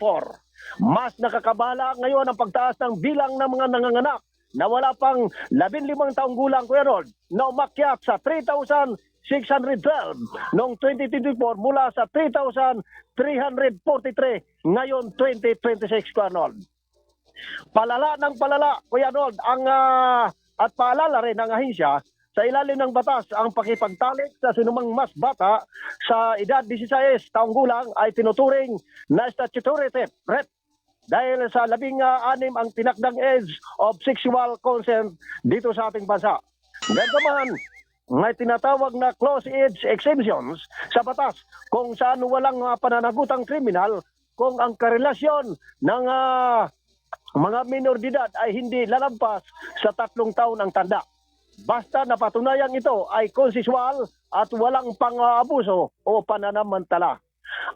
Mas nakakabahala ngayon ang pagtaas ng bilang ng mga nanganganak na wala pang 15 taong gulang, Kuya Rod, na umakyat sa 3,612 noong 2024 mula sa 3,343 ngayon 2026, Kuya Rod. Palala ng palala, Kuya Rod, at paalala rin ng ahensya sa ilalim ng batas ang pakipagtalik sa sinumang mas bata sa edad 16 taong gulang ay tinuturing na statutory rape dahil sa 16 ang tinakdang age of sexual consent dito sa ating bansa. Ganito man, may tinatawag na close age exemptions sa batas kung saan walang pananagutang kriminal kung ang karelasyon ng mga minor de edad ay hindi lalampas sa 3 taon ang tanda. Basta napatunayan ito ay konsensual at walang pang-aabuso o pananamantala.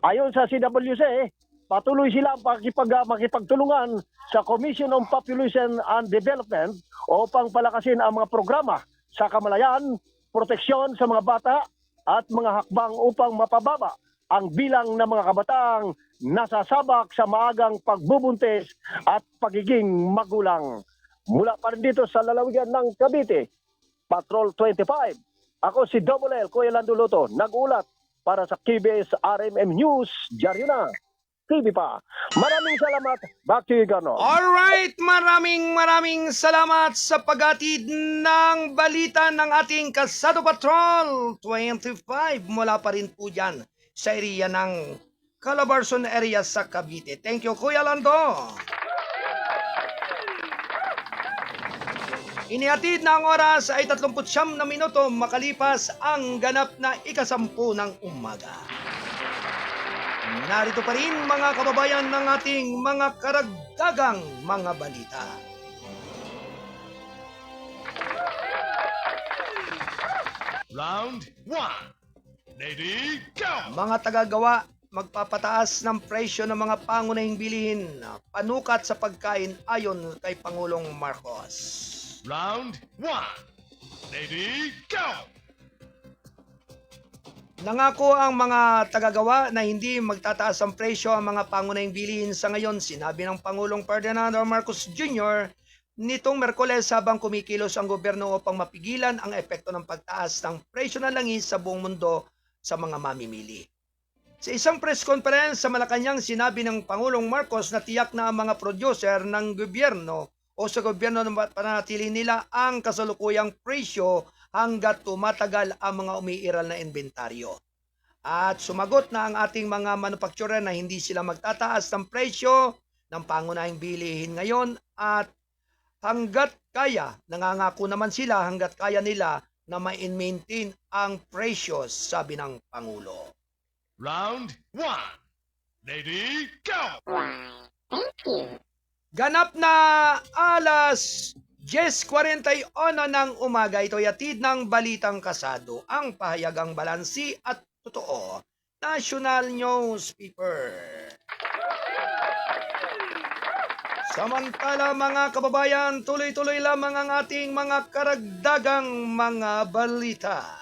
Ayon sa CWC, patuloy sila ang makipagtulungan sa Commission on Population and Development upang palakasin ang mga programa sa kamalayan, proteksyon sa mga bata at mga hakbang upang mapababa ang bilang ng mga kabataang nasasabak sa maagang pagbubuntis at pagiging magulang. Mula pa rin dito sa lalawigan ng Cavite, Patrol 25. Ako si Double L, Kuya Lando Luto, nag-ulat para sa KBS RMM News. Diaryo na, TV pa. Maraming salamat. Back to you, Garno. Alright, maraming salamat sa paghatid ng balita ng ating Kasado Patrol 25 mula pa rin po dyan sa area ng Calabarzon area sa Cavite. Thank you, Kuya Lando. Inihatid na ang oras ay 39 na minuto makalipas ang ganap na ikasampu ng umaga. Narito pa rin mga kababayan ng ating mga karagdagang mga balita. Round 1. Ready, go! Mga tagagawa, magpapataas ng presyo ng mga pangunahing bilihin na panukat sa pagkain ayon kay Pangulong Marcos. Round 1. Ready, go! Nangako ang mga tagagawa na hindi magtataas ang presyo ang mga pangunahing bilihin sa ngayon, sinabi ng Pangulong Ferdinand Marcos Jr. nitong Merkoles habang kumikilos ang gobyerno upang mapigilan ang epekto ng pagtaas ng presyo ng langis sa buong mundo sa mga mamimili. Sa isang press conference sa Malacanang, sinabi ng Pangulong Marcos na tiyak na ang mga producer ng gobyerno o sa gobyerno na panatili nila ang kasalukuyang presyo hanggat tumatagal ang mga umiiral na inventaryo. At sumagot na ang ating mga manufacturer na hindi sila magtataas ng presyo ng pangunahing bilihin ngayon at hanggat kaya, nangangako naman sila hanggat kaya nila na ma-maintain ang presyo, sabi ng Pangulo. Round 1. Ready, go! Thank you. Ganap na alas 10:41 ng umaga, ito'y atid ng Balitang Kasado, ang pahayagang balansi at totoo, National Newspaper. Samantala mga kababayan, tuloy-tuloy lamang ang ating mga karagdagang mga balita.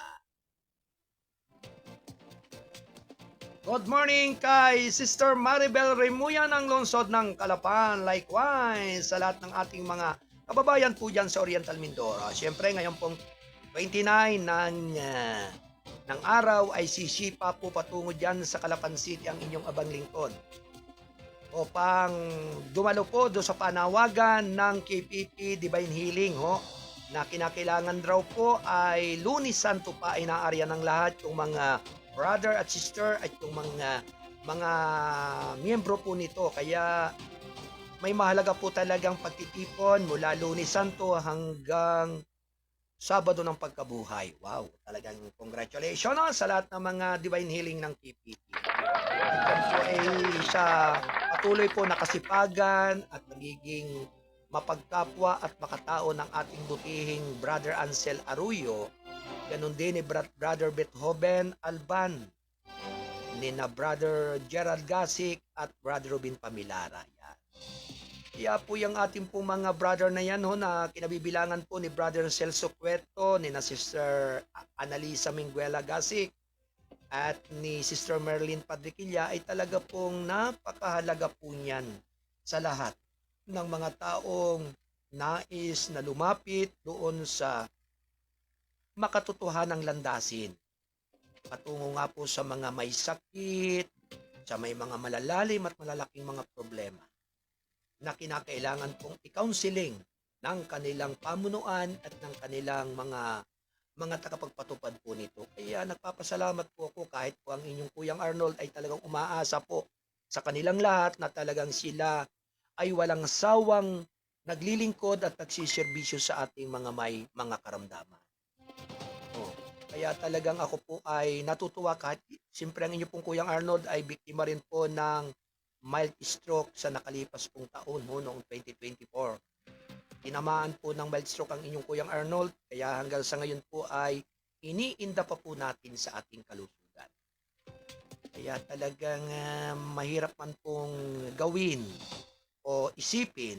Good morning kay Sister Maribel Remuya ng lungsod ng Calapan. Likewise sa lahat ng ating mga kababayan po dyan sa Oriental Mindoro. Siyempre ngayon pong 29 ng araw ay sisipa po patungo dyan sa Calapan City ang inyong abang lingkod upang dumalo po do sa panawagan ng KPP Divine Healing na kinakailangan raw po ay Lunes Santo pa ay naarya ng lahat yung mga brother at sister at yung mga miyembro po nito. Kaya may mahalaga po talagang pagtitipon mula Lunes Santo hanggang Sabado ng Pagkabuhay. Wow, talagang congratulations sa lahat ng mga Divine Healing ng KPP. Yan po ay sa patuloy po nakasipagan at nagiging mapagkapwa at makatao ng ating butihing Brother Ansel Arroyo. Ganon din ni Brother Beethoven Alban, ni na Brother Gerald Gasik at Brother Robin Pamilara. Yan. Kaya po yung ating po mga brother na yan na kinabibilangan po ni Brother Celso Cueto, ni na Sister Analisa Minguela Gasik at ni Sister Merlin Padriquilla ay talaga pong napakahalaga po niyan sa lahat ng mga taong nais na lumapit doon sa makatotohanang landasin. Patungo nga po sa mga may sakit, sa may mga malalalim at malalaking mga problema na kinakailangan pong i-counseling ng kanilang pamunuan at ng kanilang mga tagapagpatupad po nito. Kaya nagpapasalamat po ako kahit po ang inyong Kuyang Arnold ay talagang umaasa po sa kanilang lahat na talagang sila ay walang sawang naglilingkod at nagsiservisyo sa ating may mga karamdaman. Oh, kaya talagang ako po ay natutuwa kahit siyempre ang inyo pong Kuyang Arnold ay biktima rin po ng mild stroke sa nakalipas pong taon noong 2024. Tinamaan po ng mild stroke ang inyong Kuyang Arnold, kaya hanggang sa ngayon po ay iniinda pa po natin sa ating kalusugan. Kaya talagang mahirap man pong gawin o isipin,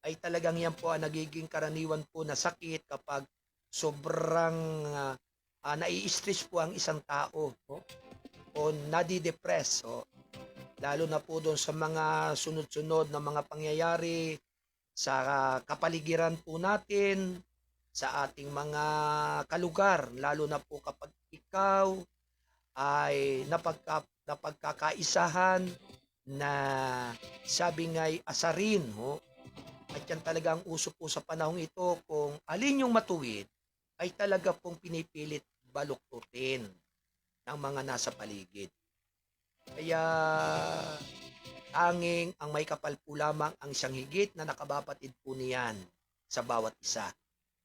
ay talagang yan po ang nagiging karaniwan po na sakit kapag sobrang nai-stress po ang isang tao o nadidepress. Lalo na po doon sa mga sunod-sunod na mga pangyayari sa kapaligiran po natin, sa ating mga kalugar, lalo na po kapag ikaw ay napagkakaisahan na sabi nga'y asarin. At yan talaga ang uso po sa panahong ito, kung alin yung matuwid ay talaga pong pinipilit baluktutin ng mga nasa paligid. Kaya tanging ang may kapal po lamang ang siyang higit na nakababatid po niyan sa bawat isa.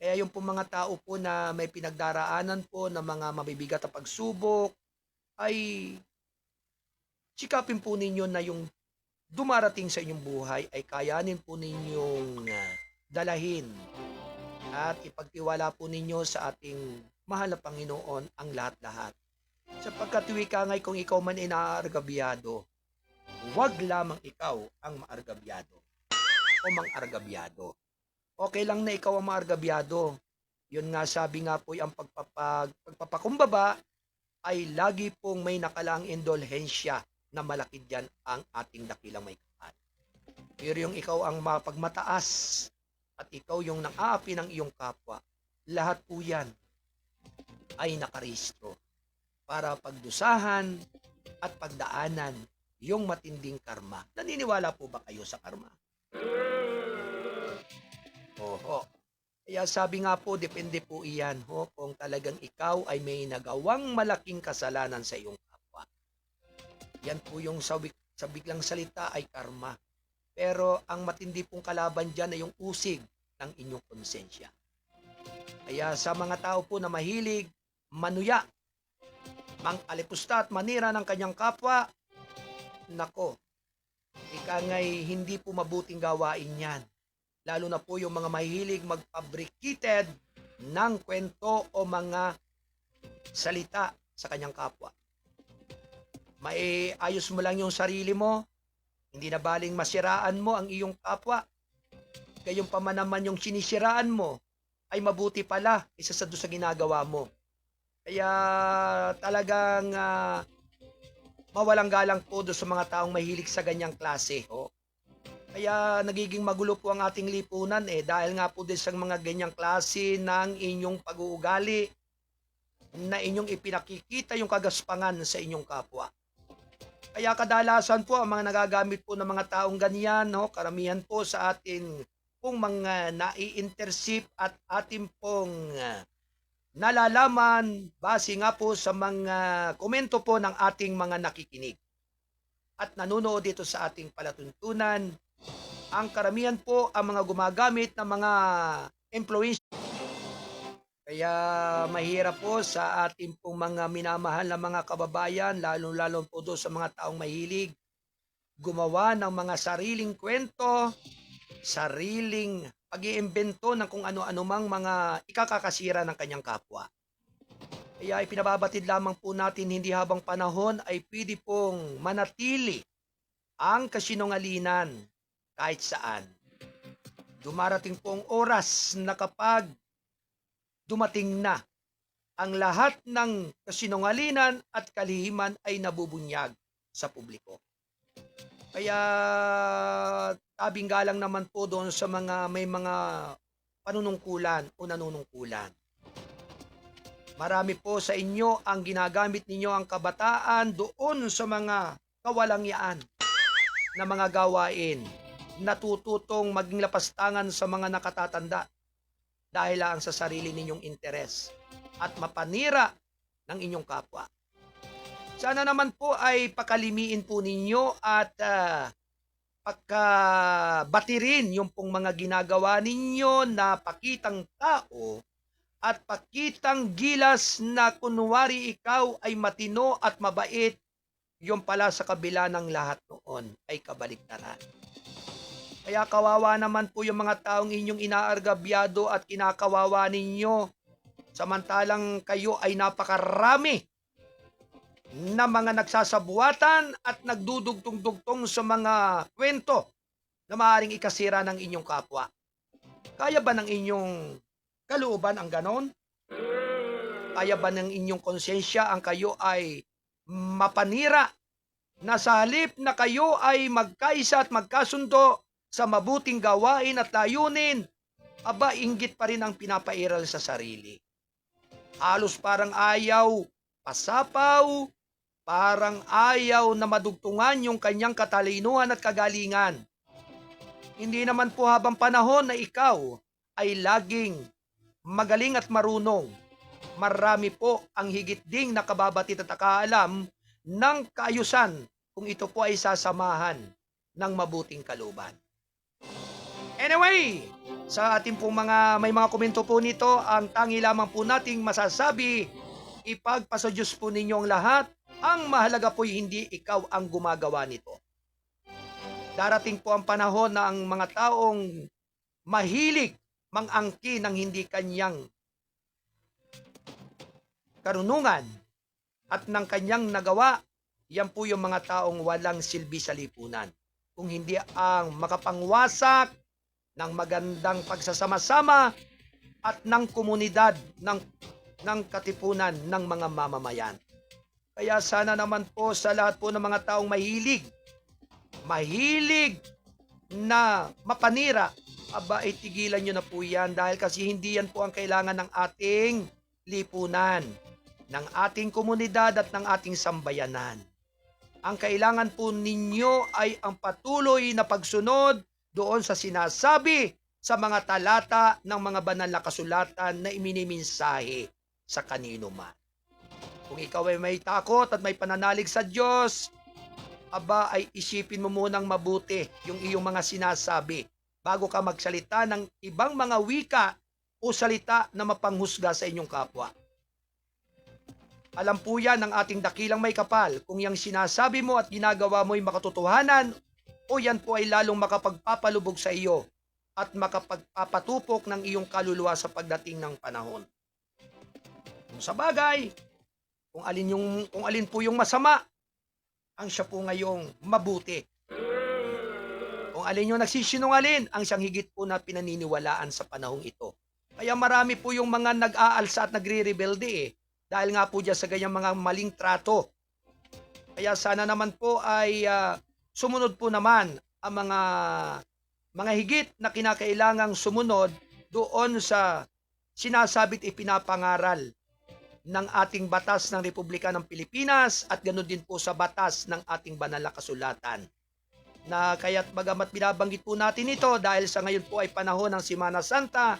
Kaya yung po mga tao po na may pinagdaraanan po ng mga mabibigat na pagsubok, ay sikapin po ninyo na yung dumarating sa inyong buhay ay kayanin po ninyong dalahin at ipagtiwala po ninyo sa ating mahal na Panginoon ang lahat-lahat. Sapagkat wika nga'y kung ikaw man ay naaargabyado, huwag lamang ikaw ang maargabyado o mang-argabyado. Okay lang na ikaw ang maargabyado. Yun nga, sabi nga po, ang pagpapakumbaba ay lagi pong may nakalaang indulhensya na malaki dyan ang ating dakilang may kapal. Pero yung ikaw ang mapagmataas at ikaw yung nang-aapi ng iyong kapwa, lahat po yan ay nakarehistro para pagdusahan at pagdaanan yung matinding karma. Naniniwala po ba kayo sa karma? Oho. Kaya sabi nga po, depende po iyan kung talagang ikaw ay may nagawang malaking kasalanan sa iyong kapwa. Yan po yung sa biglang salita ay karma. Pero ang matindi pong kalaban dyan ay yung usig ng inyong konsensya. Kaya sa mga tao po na mahilig manuya, mang-alipusta at manira ng kanyang kapwa, nako, ika nga'y hindi po mabuting gawain yan. Lalo na po yung mga mahilig magfabricated ng kwento o mga salita sa kanyang kapwa. Maiayos mo lang yung sarili mo, hindi na baling masiraan mo ang iyong kapwa. Gayong pa man naman yung sinisiraan mo ay mabuti pala isa sa doon sa ginagawa mo. Kaya talagang mawalang galang po doon sa mga taong mahilig sa ganyang klase. Kaya nagiging magulo po ang ating lipunan dahil nga po din sa mga ganyang klase ng inyong pag-uugali na inyong ipinakikita yung kagaspangan sa inyong kapwa. Kaya kadalasan po ang mga nagagamit po ng mga taong ganyan, karamihan po sa atin pong mga nai-intercept at atin pong nalalaman base nga po sa mga komento po ng ating mga nakikinig. At nanonood dito sa ating palatuntunan, ang karamihan po ang mga gumagamit ng mga influencer. Kaya mahirap po sa ating pong mga minamahal na mga kababayan, lalo-lalo po doon sa mga taong mahilig gumawa ng mga sariling kwento, sariling pag-iimbento ng kung ano-ano mang mga ikakakasira ng kanyang kapwa. Kaya ipinababatid lamang po natin hindi habang panahon ay pwede pong manatili ang kasinungalingan kahit saan. Dumarating pong oras na kapag dumating na ang lahat ng kasinungalingan at kalihiman ay nabubunyag sa publiko. Kaya tabing galang naman po doon sa mga may mga panunungkulan o nanunungkulan. Marami po sa inyo ang ginagamit ninyo ang kabataan doon sa mga kawalangyaan na mga gawain, natututong maging lapastangan sa mga nakatatanda dahil lang sa sarili ninyong interes at mapanira ng inyong kapwa. Sana naman po ay pakalimiin po ninyo at pagkabatirin yung pong mga ginagawa ninyo na pakitang tao at pakitang gilas na kunwari ikaw ay matino at mabait, yung pala sa kabila ng lahat noon ay kabaliktaran. Kaya kawawa naman po yung mga taong inyong inaargabyado at kinakawawa ninyo, samantalang kayo ay napakarami na mga nagsasabuatan at nagdudugtong-dugtong sa mga kwento na maaaring ikasira ng inyong kapwa. Kaya ba ng inyong kalooban ang ganon? Kaya ba ng inyong konsensya ang kayo ay mapanira na sa halip na kayo ay magkaisa at magkasundo sa mabuting gawain at layunin, aba inggit pa rin ang pinapairal sa sarili. Halos parang ayaw pasapaw, parang ayaw na madugtungan yung kanyang katalinuhan at kagalingan. Hindi naman po habang panahon na ikaw ay laging magaling at marunong. Marami po ang higit ding nakababatid at nakaalam ng kaayusan kung ito po ay sasamahan ng mabuting kalooban. Anyway, sa ating pong may mga komento po nito, ang tangi lamang po nating masasabi, ipagpasa Diyos po ninyo ang lahat, ang mahalaga po'y hindi ikaw ang gumagawa nito. Darating po ang panahon na ang mga taong mahilig mangangkin ng hindi kanyang karunungan at ng kanyang nagawa, yan po yung mga taong walang silbi sa lipunan. Kung hindi ang makapangwasak ng magandang pagsasama-sama at ng komunidad ng katipunan ng mga mamamayan. Kaya sana naman po sa lahat po ng mga taong mahilig na mapanira, aba itigilan nyo na po yan dahil kasi hindi yan po ang kailangan ng ating lipunan, ng ating komunidad at ng ating sambayanan. Ang kailangan po ninyo ay ang patuloy na pagsunod doon sa sinasabi sa mga talata ng mga banal na kasulatan na iminimensahe sa kanino man. Kung ikaw ay may takot at may pananalig sa Diyos, aba ay isipin mo munang mabuti yung iyong mga sinasabi bago ka magsalita ng ibang mga wika o salita na mapanghusga sa inyong kapwa. Alam po yan ng ating dakilang may kapal kung yung sinasabi mo at ginagawa mo ay makatotohanan o yan po ay lalong makapagpapalubog sa iyo at makapagpapatupok ng iyong kaluluwa sa pagdating ng panahon. Kung sa bagay, kung alin po yung masama, ang siya po ngayong mabuti. Kung alin yung nagsisinungaling, ang siyang higit po na pinaniniwalaan sa panahong ito. Kaya marami po yung mga nag-aalsa at nagre-rebelde dahil nga po dyan sa ganyang mga maling trato. Kaya sana naman po ay sumunod po naman ang mga higit na kinakailangang sumunod doon sa sinasabit ipinapangaral ng ating batas ng Republika ng Pilipinas at ganoon din po sa batas ng ating banal na kasulatan. Na kaya't bagamat binabanggit po natin ito dahil sa ngayon po ay panahon ng Semana Santa,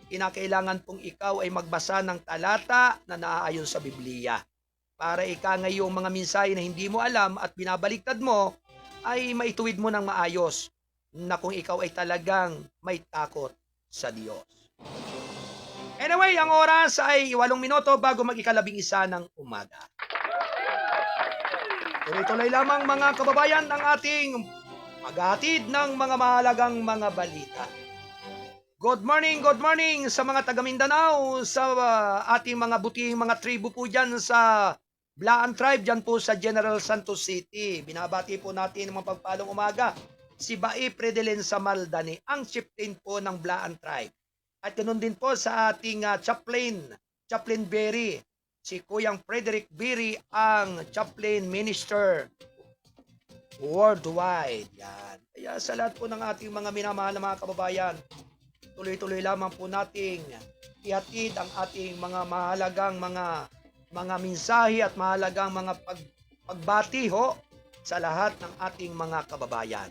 kinakailangan pong ikaw ay magbasa ng talata na naaayon sa Biblia. Para ngayong mga mensahe na hindi mo alam at binabaliktad mo, ay maituwid mo ng maayos na kung ikaw ay talagang may takot sa Diyos. Anyway, ang oras ay 8 minuto bago mag-11 ng umaga. Tuloy-tuloy lamang mga kababayan ang ating maghahatid ng mga mahalagang mga balita. Good morning sa mga taga Mindanao, sa ating mga butihing mga tribu po dyan sa Blaan Tribe, dyan po sa General Santos City. Binabati po natin ng mapagpalang umaga si Bae Predelen Samaldani, ang chieftain po ng Blaan Tribe. At ganoon din po sa ating Chaplain Berry, si Kuyang Frederick Berry, ang Chaplain Minister worldwide. Yan. Kaya sa lahat po ng ating mga minamahal na mga kababayan, tuloy-tuloy lamang po nating ihatid ang ating mga mahalagang mga mensahe at mahalagang mga pagbati sa lahat ng ating mga kababayan.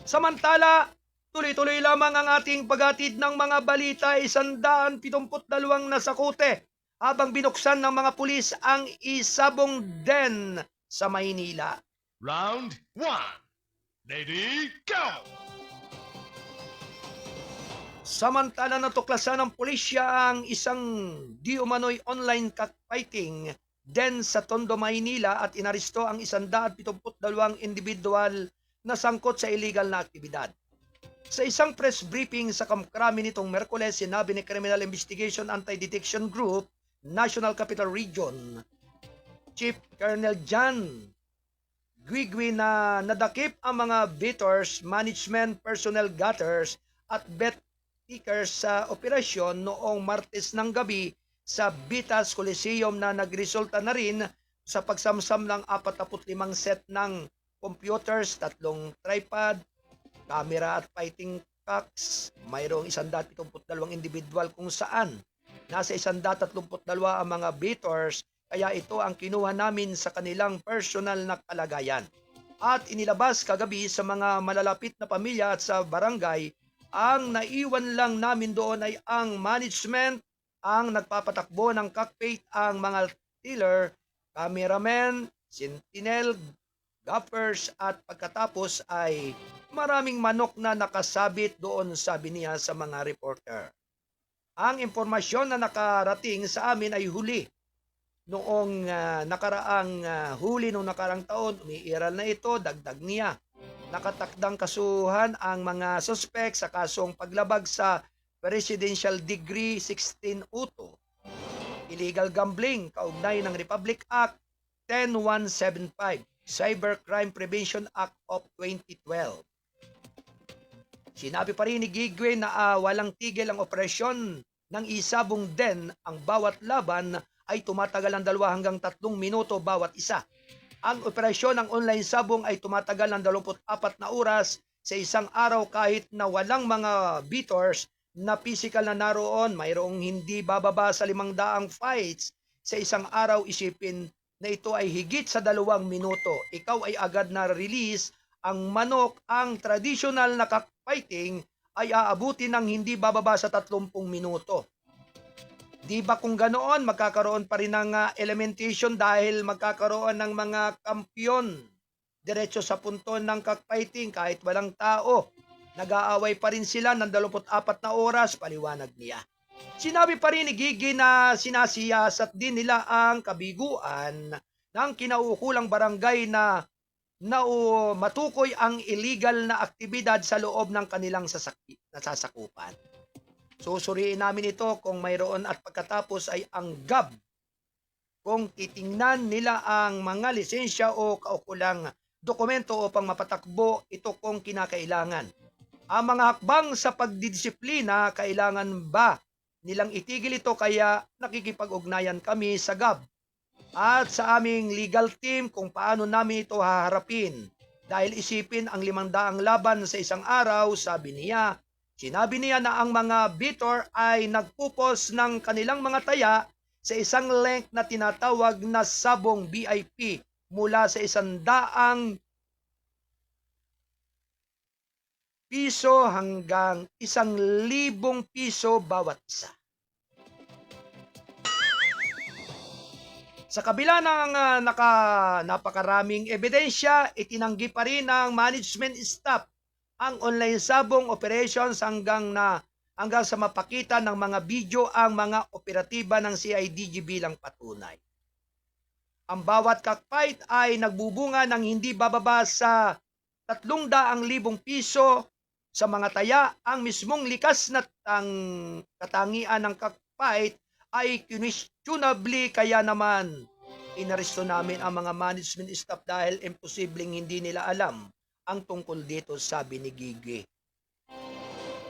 Samantala, tuloy-tuloy lamang ang ating paghatid ng mga balita, 172 na sakute habang binuksan ng mga pulis ang Isabong Den sa Maynila. Round 1. Lady, go! Samantala natuklasan ng pulisya ang isang di umano'y online cockfighting den sa Tondo, Maynila at inaresto ang 172 individual na sangkot sa illegal na aktibidad. Sa isang press briefing sa Kamkrami nitong Merkules, sinabi ni Criminal Investigation Anti-Detection Group, National Capital Region, Chief Colonel John Guigui na nadakip ang mga beaters, management personnel gutters at bet stickers sa operasyon noong Martes ng gabi sa Bitas Coliseum na nagresulta na rin sa pagsamsam ng 45 set ng computers, 3 tripod, camera at fighting cocks. Mayroong 172 individual kung saan nasa 132 ang mga beaters, kaya ito ang kinuha namin sa kanilang personal na kalagayan. At inilabas kagabi sa mga malalapit na pamilya at sa barangay. Ang naiwan lang namin doon ay ang management, ang nagpapatakbo ng cockpit, ang mga tiller, cameraman, sentinel, gaffers at pagkatapos ay maraming manok na nakasabit doon, sabi niya sa mga reporter. Ang impormasyon na nakarating sa amin ay huli. Noong huli noong nakaraang taon, umiiral na ito, dagdag niya. Nakatakdang kasuhan ang mga suspect sa kasong paglabag sa Presidential Decree 16 Uto, illegal gambling, kaugnay ng Republic Act 10175, Cybercrime Prevention Act of 2012. Sinabi pa rin ni Guigui na walang tigil ang operasyon ng isabong den, ang bawat laban ay tumatagal ng 2 hanggang 3 minuto bawat isa. Ang operasyon ng online sabong ay tumatagal ng 24 na oras sa isang araw kahit na walang mga beaters na physical na naroon. Mayroong hindi bababa sa 500 fights sa isang araw. Isipin na ito ay higit sa 2 minuto. Ikaw ay agad na release. Ang manok, ang traditional na cockfighting ay aabuti ng hindi bababa sa 30 minuto. Di ba kung ganoon, magkakaroon pa rin ng elementation dahil magkakaroon ng mga kampyon diretso sa punto ng cockfighting kahit walang tao. Nag-aaway pa rin sila ng 24 na oras, paliwanag niya. Sinabi pa rin ni Gigi na sinasiyasat din nila ang kabiguan ng kinaukulang barangay na matukoy ang illegal na aktibidad sa loob ng kanilang nasasakupan. Susuriin namin ito kung mayroon at pagkatapos ay ang GAB. Kung titingnan nila ang mga lisensya o kaukulang dokumento upang mapatakbo ito kung kinakailangan. Ang mga hakbang sa pagdidisiplina, kailangan ba nilang itigil ito, kaya nakikipag-ugnayan kami sa GAB at sa aming legal team kung paano namin ito haharapin. Dahil isipin ang 500 laban sa isang araw, sabi niya. Sinabi niya na ang mga beater ay nagpupos ng kanilang mga taya sa isang length na tinatawag na sabong VIP mula sa 100 piso hanggang 1,000 piso bawat isa. Sa kabila ng napakaraming ebidensya, itinanggi pa rin ng management staff ang online sabong operations hanggang sa mapakita ng mga video ang mga operatiba ng CIDG bilang patunay. Ang bawat cockfight ay nagbubunga ng hindi bababa sa 300,000 piso sa mga taya. Ang mismong likas na katangian ng cockfight ay questionably, kaya naman inaresto namin ang mga management staff dahil imposibleng hindi nila alam ang tungkol dito, sabi ni Guigui.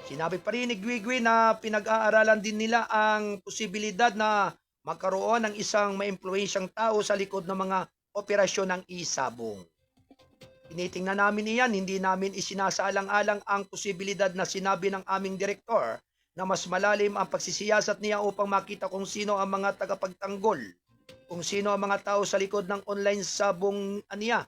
Sinabi pa rin ni Guigui na pinag-aaralan din nila ang posibilidad na magkaroon ng isang maimpluwensyang tao sa likod ng mga operasyon ng isabong. Tinitingnan namin iyan, hindi namin isinasaalang-alang ang posibilidad na sinabi ng aming direktor na mas malalim ang pagsisiyasat niya upang makita kung sino ang mga tagapagtanggol, kung sino ang mga tao sa likod ng online sabong niya.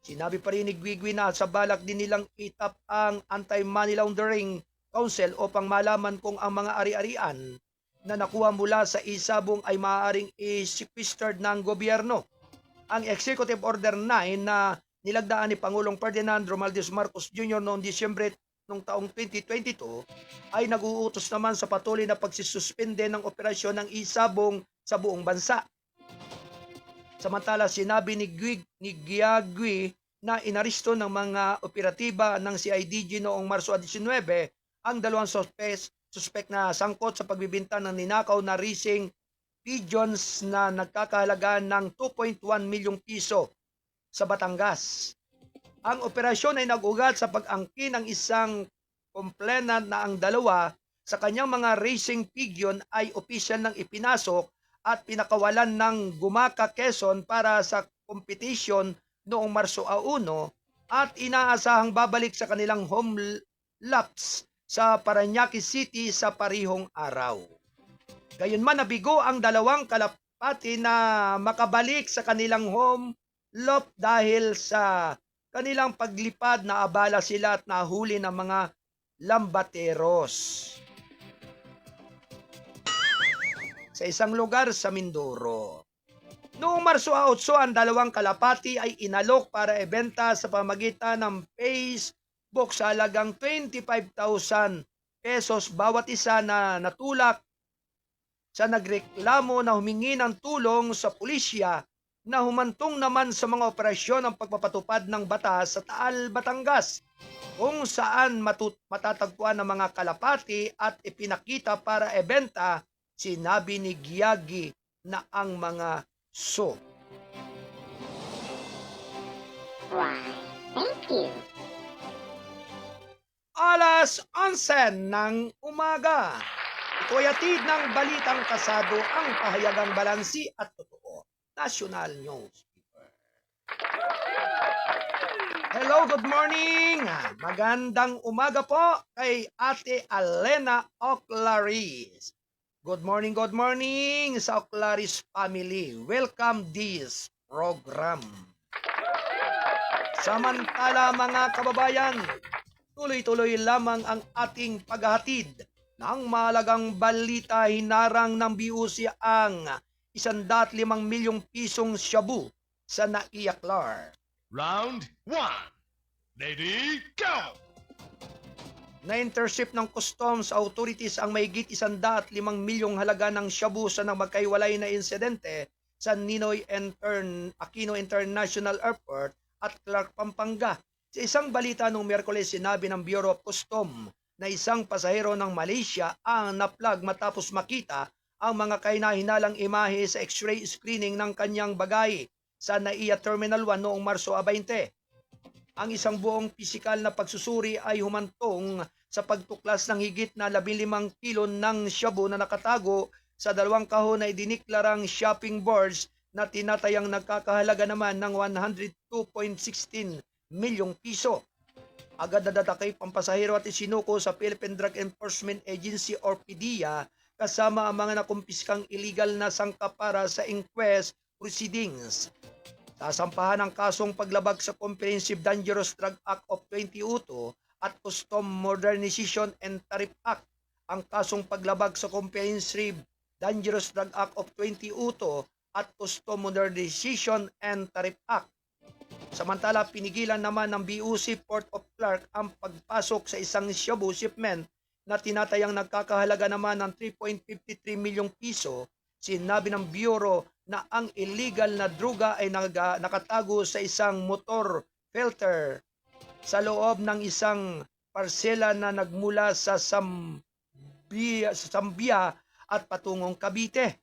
Sinabi pa rin ni Guigui na sa balak din nilang itap ang Anti-Money Laundering Council upang malaman kung ang mga ari-arian na nakuha mula sa isabong ay maaaring i-sequestered ng gobyerno. Ang Executive Order 9 na nilagdaan ni Pangulong Ferdinand Romualdez Marcos Jr. noong Disyembre noong taong 2022 ay nag-uutos naman sa patuloy na pagsisuspende ng operasyon ng isabong sa buong bansa. Samantala, sinabi ni Giagui na inaristo ng mga operatiba ng CIDG noong Marso 19 ang dalawang suspect na sangkot sa pagbibinta ng ninakaw na racing pigeons na nagkakahalaga ng 2.1 milyong piso sa Batangas. Ang operasyon ay nag-ugat sa pag-angkin ng isang complainant na ang dalawa sa kanyang mga racing pigeon ay opisyal nang ipinasok at pinakawalan ng Gumaca, Quezon para sa competition noong Marso 1 at inaasahang babalik sa kanilang home laps sa Parañaque City sa parihong araw. Gayunman nabigo ang dalawang kalapati na makabalik sa kanilang home lap dahil sa kanilang paglipad na abala sila at nahuli ng mga lambateros sa isang lugar sa Mindoro. Noong Marso 8, ang dalawang kalapati ay inalok para ibenta sa pamagitan ng Facebook sa halagang 25,000 pesos bawat isa na natulak sa nagreklamo na humingi ng tulong sa pulisya na humantong naman sa mga operasyon ng pagpapatupad ng batas sa Taal, Batangas, kung saan matatagpuan ng mga kalapati at ipinakita para ebenta. Sinabi ni Giagi na ang mga Why, thank you. Alas 11 ng umaga. Ito ay hatid ng balitang kasado ang pahayagang balansi at totoo. National Newspaper. Hello, good morning. Magandang umaga po kay Ate Alena Oclaris. Good morning sa Oclaris family. Welcome this program. Samantala mga kababayan, tuloy-tuloy lamang ang ating paghahatid ng mahalagang balita. Hinarang ng BUC ang 105 milyong pisong shabu sa Naiaklar. Round 1. Ready, go! Na-intercept ng customs authorities ang mahigit 105 milyong halaga ng shabu sa magkaiwalay na insidente sa Ninoy Aquino International Airport at Clark, Pampanga. Sa isang balita noong Miyerkules, sinabi ng Bureau of Customs na isang pasahero ng Malaysia ang naplag matapos makita ang mga kahinahinalang imahe sa X-ray screening ng kanyang bagay sa NAIA Terminal 1 noong Marso 20. Ang isang buong pisikal na pagsusuri ay humantong sa pagtuklas ng higit na 15 kilo ng shabu na nakatago sa dalawang kahon na idiniklarang shopping boards na tinatayang nagkakahalaga naman ng 102.16 milyong piso. Agad nadatakay pampasahero at isinuko sa Philippine Drug Enforcement Agency or PDEA kasama ang mga nakumpiskang illegal na sangkap para sa inquest proceedings. Sasampahan ang kasong paglabag sa Comprehensive Dangerous Drug Act of 2002 at Custom Modernization and Tariff Act. Ang kasong paglabag sa Comprehensive Dangerous Drug Act of 2002 at Custom Modernization and Tariff Act. Samantala, pinigilan naman ng BUC Port of Clark ang pagpasok sa isang shabu shipment na tinatayang nagkakahalaga naman ng 3.53 milyong piso. Sinabi ng Bureau na ang illegal na droga ay nakatago sa isang motor filter sa loob ng isang parsela na nagmula sa Zambia at patungong Cavite.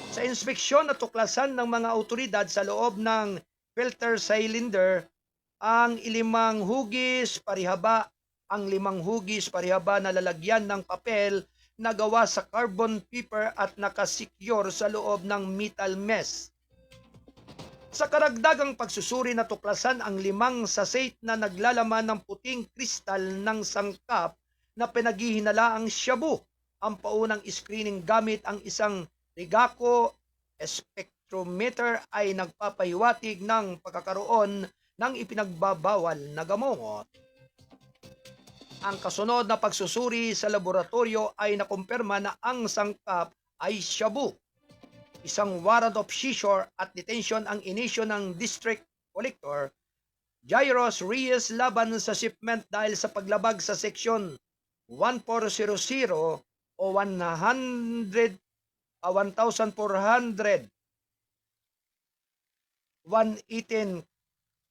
Sa inspeksyon at tuklasan ng mga autoridad sa loob ng filter cylinder, ang 5 hugis parihaba na lalagyan ng papel na gawa sa carbon paper at nakasikyur sa loob ng metal mesh. Sa karagdagang pagsusuri na tuklasan ang 5 sachet na naglalaman ng puting kristal ng sangkap na pinaghihinalaang shabu. Ang paunang screening gamit ang isang Rigaco spectrometer ay nagpapahiwatig ng pagkakaroon ng ipinagbabawal na gamot. Ang kasunod na pagsusuri sa laboratorio ay nakumpirma na ang sangkap ay shabu. Isang warrant of seizure at detention ang inisyo ng district collector Jairus Reyes laban sa shipment dahil sa paglabag sa seksyon 1400 o 1,400 118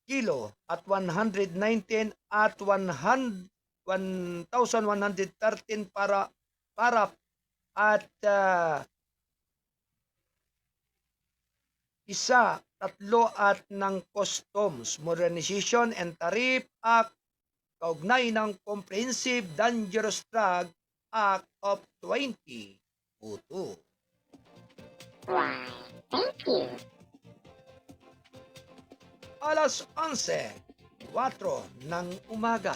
kilo at 119 at 1,113 para at isa, tatlo at ng Customs Modernization and Tariff Act kaugnay ng Comprehensive Dangerous Drug Act of 2002. Why, thank you. Alas 11:04 ng umaga.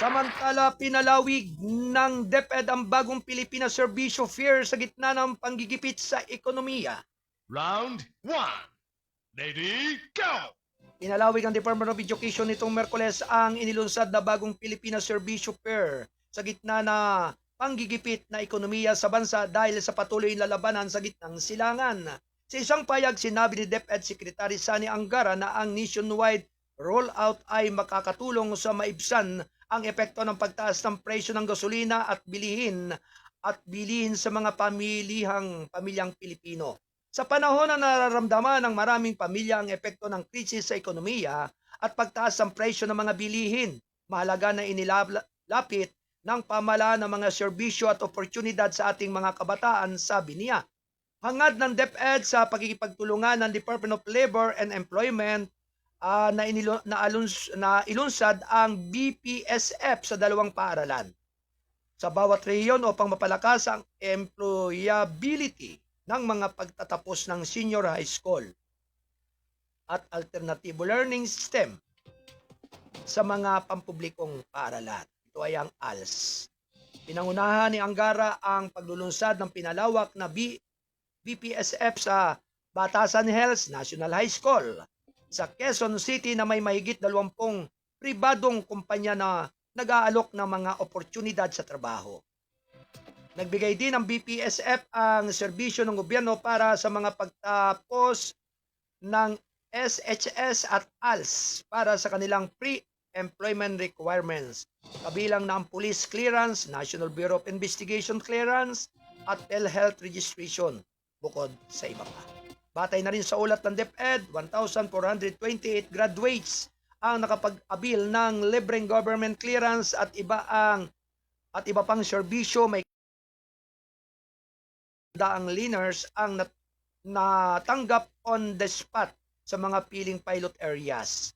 Samantala, pinalawig ng DepEd ang bagong Pilipinas Serbisyo Fair sa gitna ng panggigipit sa ekonomiya. Round 1. Lady, go! Pinalawig ng Department of Education nitong Merkoles ang inilunsad na bagong Pilipinas Serbisyo Fair sa gitna na panggigipit na ekonomiya sa bansa dahil sa patuloy na labanan sa gitnang silangan. Sa isang payag, sinabi ni DepEd Secretary Sani Angara na ang nationwide rollout ay makakatulong sa maibsan ang epekto ng pagtaas ng presyo ng gasolina at bilihin sa mga pamilyang Pilipino. Sa panahon na nararamdaman ng maraming pamilya ang epekto ng krisis sa ekonomiya at pagtaas ng presyo ng mga bilihin, mahalaga na inilapit ng pamahalaan ng mga serbisyo at oportunidad sa ating mga kabataan, sabi niya. Hangad ng DepEd sa pagkikipagtulungan ng Department of Labor and Employment na ilunsad ang BPSF sa dalawang paaralan sa bawat rehiyon upang mapalakas ang employability ng mga pagtatapos ng senior high school at alternative learning system sa mga pampublikong paaralan. Ito ay ang ALS. Pinangunahan ni Angara ang paglulunsad ng pinalawak na BPSF sa Batasan Hills National High School sa Quezon City na may mahigit 20 pribadong kumpanya na nag-aalok ng mga oportunidad sa trabaho. Nagbigay din ang BPSF ang serbisyo ng gobyerno para sa mga pagtapos ng SHS at ALS para sa kanilang pre-employment requirements, kabilang na ang Police Clearance, National Bureau of Investigation Clearance at PhilHealth Registration, bukod sa iba pa. Batay na rin sa ulat ng DepEd, 1,428 graduates ang nakapag-abil ng libreng government clearance at iba pang serbisyo. May daang learners ang natanggap on the spot sa mga piling pilot areas.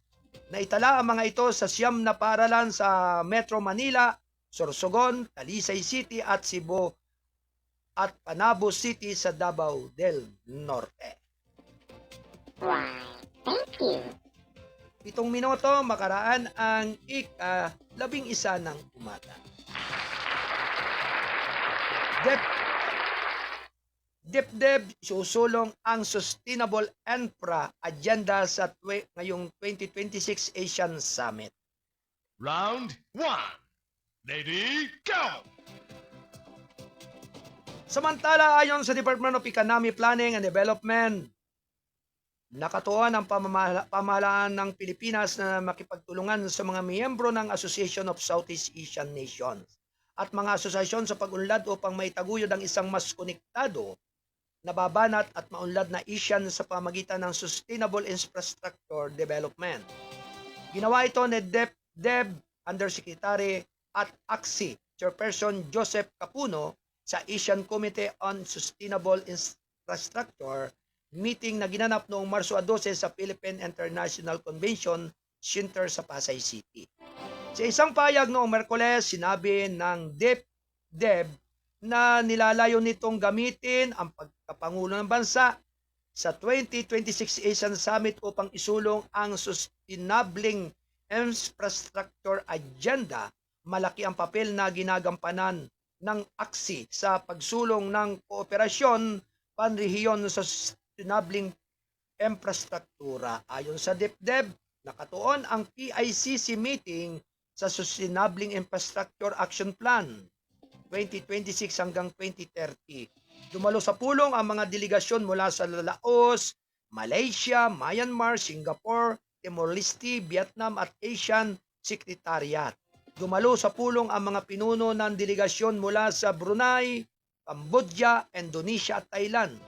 Naitala ang mga ito sa 9 na paaralan sa Metro Manila, Sorsogon, Talisay City at Cebu at Panabo City sa Davao del Norte. Why, thank you. 7 minuto makaraan ang 11 ng umaga. DepEd susulong ang Sustainable Infra Agenda sa ngayong 2026 Asian Summit. Round 1. Lady, go! Samantala, ayon sa Department of Economic Planning and Development, nakatuon ang pamahalaan ng Pilipinas na makipagtulungan sa mga miyembro ng Association of Southeast Asian Nations at mga asosasyon sa pag-unlad upang maitaguyod ang isang mas konektado, nababanat at maunlad na ASEAN sa pamagitan ng Sustainable Infrastructure Development. Ginawa ito ni DepEd Undersecretary at AXI Chairperson Joseph Capuno sa Asian Committee on Sustainable Infrastructure meeting na ginanap noong Marso 12 sa Philippine International Convention Center sa Pasay City. Sa isang payag noong Merkoles, sinabi ng DepEd na nilalayo nitong gamitin ang pagkapangulo ng bansa sa 2026 Asian Summit upang isulong ang Sustainable Infrastructure Agenda. Malaki ang papel na ginagampanan ng AXI sa pagsulong ng kooperasyon panrehiyon sa sustainable infrastruktura. Ayon sa DepEd, nakatuon ang PICC meeting sa Sustainable Infrastructure Action Plan 2026 hanggang 2030. Dumalo sa pulong ang mga delegasyon mula sa Laos, Malaysia, Myanmar, Singapore, Timor-Leste, Vietnam at Asian Secretariat. Dumalo sa pulong ang mga pinuno ng delegasyon mula sa Brunei, Cambodia, Indonesia at Thailand.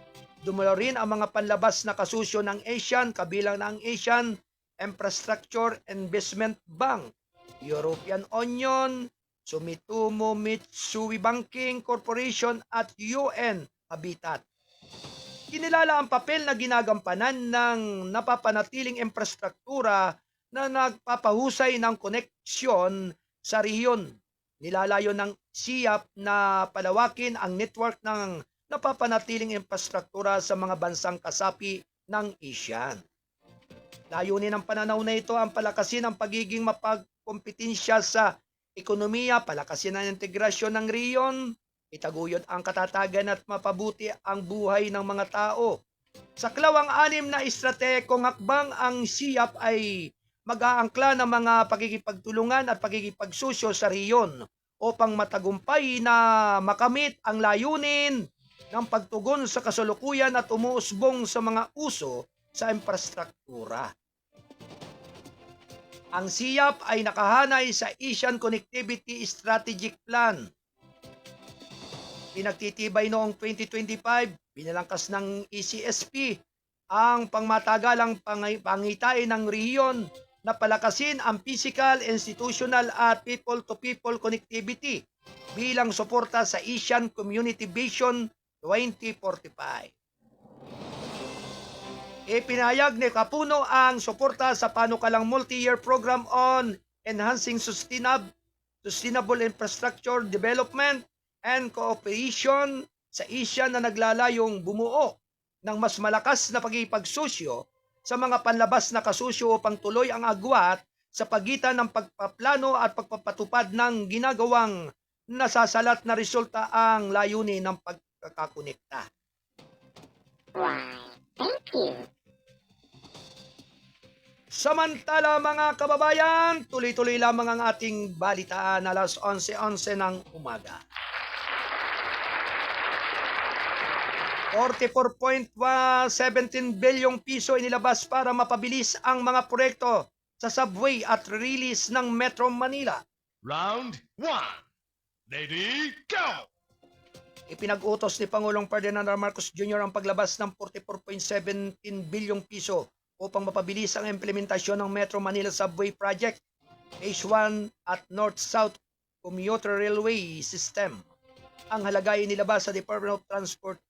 Dumalo rin ang mga panlabas na kasusyo ng ASEAN kabilang ng Asian Infrastructure Investment Bank, European Union, Sumitomo Mitsui Banking Corporation at UN Habitat. Kinilala ang papel na ginagampanan ng napapanatiling infrastruktura na nagpapahusay ng koneksyon sa rehiyon. Nilalayo ng SIAP na palawakin ang network ng napapanatiling infrastruktura sa mga bansang kasapi ng ASEAN. Layunin ng pananaw na ito ang palakasin ang pagiging mapagkompetensya sa ekonomiya, palakasin ang integrasyon ng rehiyon, itaguyod ang katatagan at mapabuti ang buhay ng mga tao. Sa klawang 6 na estratehikong hakbang, ang SIAP ay mag-aangkla ng mga pagkikipagtulungan at pagkikipagsusyo sa rehiyon upang matagumpay na makamit ang layunin ng pagtugon sa kasalukuyan at umuusbong sa mga uso sa infrastruktura. Ang SIAP ay nakahanay sa Asian Connectivity Strategic Plan. Pinagtitibay noong 2025, binalangkas ng ECSP ang pangmatagalang pangitain ng rehiyon na palakasin ang physical, institutional at people-to-people connectivity bilang suporta sa Asian Community Vision 2045. Ipinahayag ni Kapuno ang suporta sa panukalang multi-year program on enhancing sustainable infrastructure development and cooperation sa ASEAN na naglalayong bumuo ng mas malakas na pagkikipagsusyo sa mga panlabas na kasusyo upang tuloy ang agwat sa pagitan ng pagpaplano at pagpapatupad ng ginagawang nasasalat na resulta ang layunin ng pagkakakonekta. Why, thank you. Samantala mga kababayan, tuloy-tuloy lamang ang ating balitaan alas 11:11 ng umaga. 44.17 bilyong piso inilabas para mapabilis ang mga proyekto sa subway at release ng Metro Manila. Round 1. Lady, go! Ipinag-utos ni Pangulong Ferdinand R. Marcos Jr. ang paglabas ng 44.17 bilyong piso upang mapabilis ang implementasyon ng Metro Manila Subway Project Phase 1 at North-South Commuter Railway System. Ang halaga ay inilabas sa Department of Transportation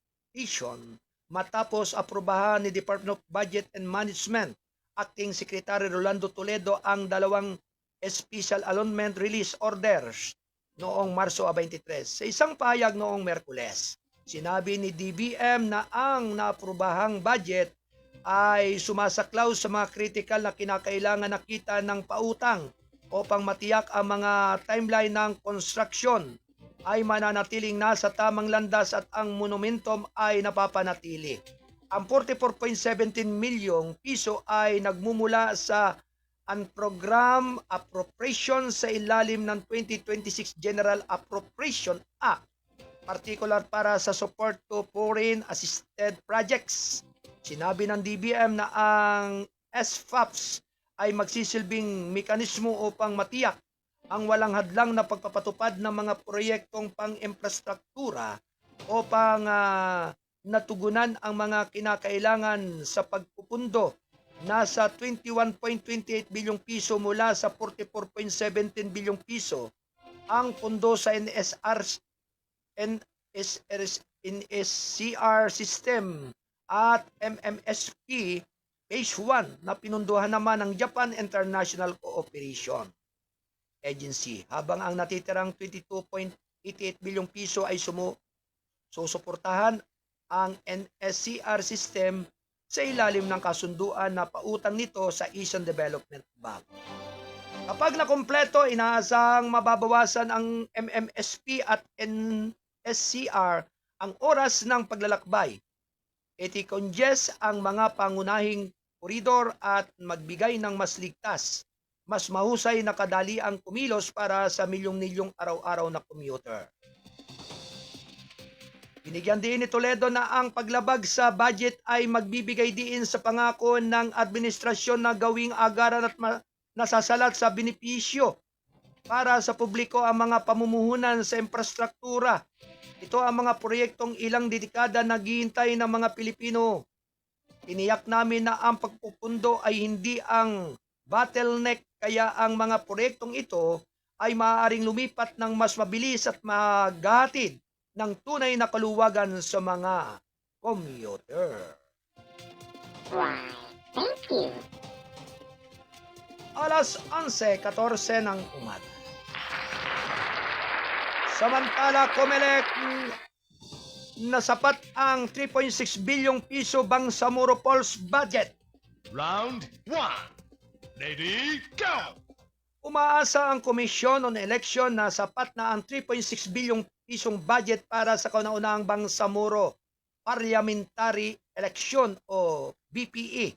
matapos aprobahan ni Department of Budget and Management Acting Secretary Rolando Toledo ang dalawang Special Allotment Release Orders noong Marso 23. Sa isang pahayag noong Merkules, sinabi ni DBM na ang naaprobahang budget ay sumasaklaw sa mga critical na kinakailangan na kita ng pautang upang matiyak ang mga timeline ng construction ay mananatiling nasa tamang landas at ang monumentum ay napapanatili. Ang 44.17 milyong piso ay nagmumula sa unprogrammed appropriation sa ilalim ng 2026 General Appropriation Act, particular para sa support to foreign assisted projects. Sinabi ng DBM na ang SFAPs ay magsisilbing mekanismo upang matiyak ang walang hadlang na pagpapatupad ng mga proyektong pang-infrastruktura upang natugunan ang mga kinakailangan sa pagpupundo. Nasa 21.28 bilyong piso mula sa 44.17 bilyong piso ang pundo sa NSCR system at MMSP Phase 1 na pinunduhan naman ng Japan International Cooperation Agency, habang ang natitirang 22.88 bilyong piso ay susuportahan ang NSCR system sa ilalim ng kasunduan na pautang nito sa Asian Development Bank. Kapag nakumpleto, inaasahang mababawasan ang MMSP at NSCR ang oras ng paglalakbay. Iti-congest ang mga pangunahing koridor at magbigay ng mas ligtas, mas mahusay na kadaliang kumilos para sa milyong-milyong araw-araw na commuter. Binigyan din ni Toledo na ang paglabag sa budget ay magbibigay diin sa pangako ng administrasyon na gawing agaran at nasasalat sa benepisyo para sa publiko ang mga pamumuhunan sa infrastruktura. Ito ang mga proyektong ilang dekada naghihintay ng mga Pilipino. Tiniyak namin na ang pagpupundo ay hindi ang bottleneck, kaya ang mga proyektong ito ay maaaring lumipat ng mas mabilis at maghahatid ng tunay na kaluwagan sa mga commuter. Why, thank you. Alas 11:14 ng umaga. Samantala, Comelec, nasapat ang 3.6 bilyong piso Bangsamoro Falls budget. Round 1. Ready, go! Umaasa ang Komisyon on Election na sapat na ang 3.6 bilyong pisong budget para sa kauna-unahang Bangsamoro Parliamentary Election o BPE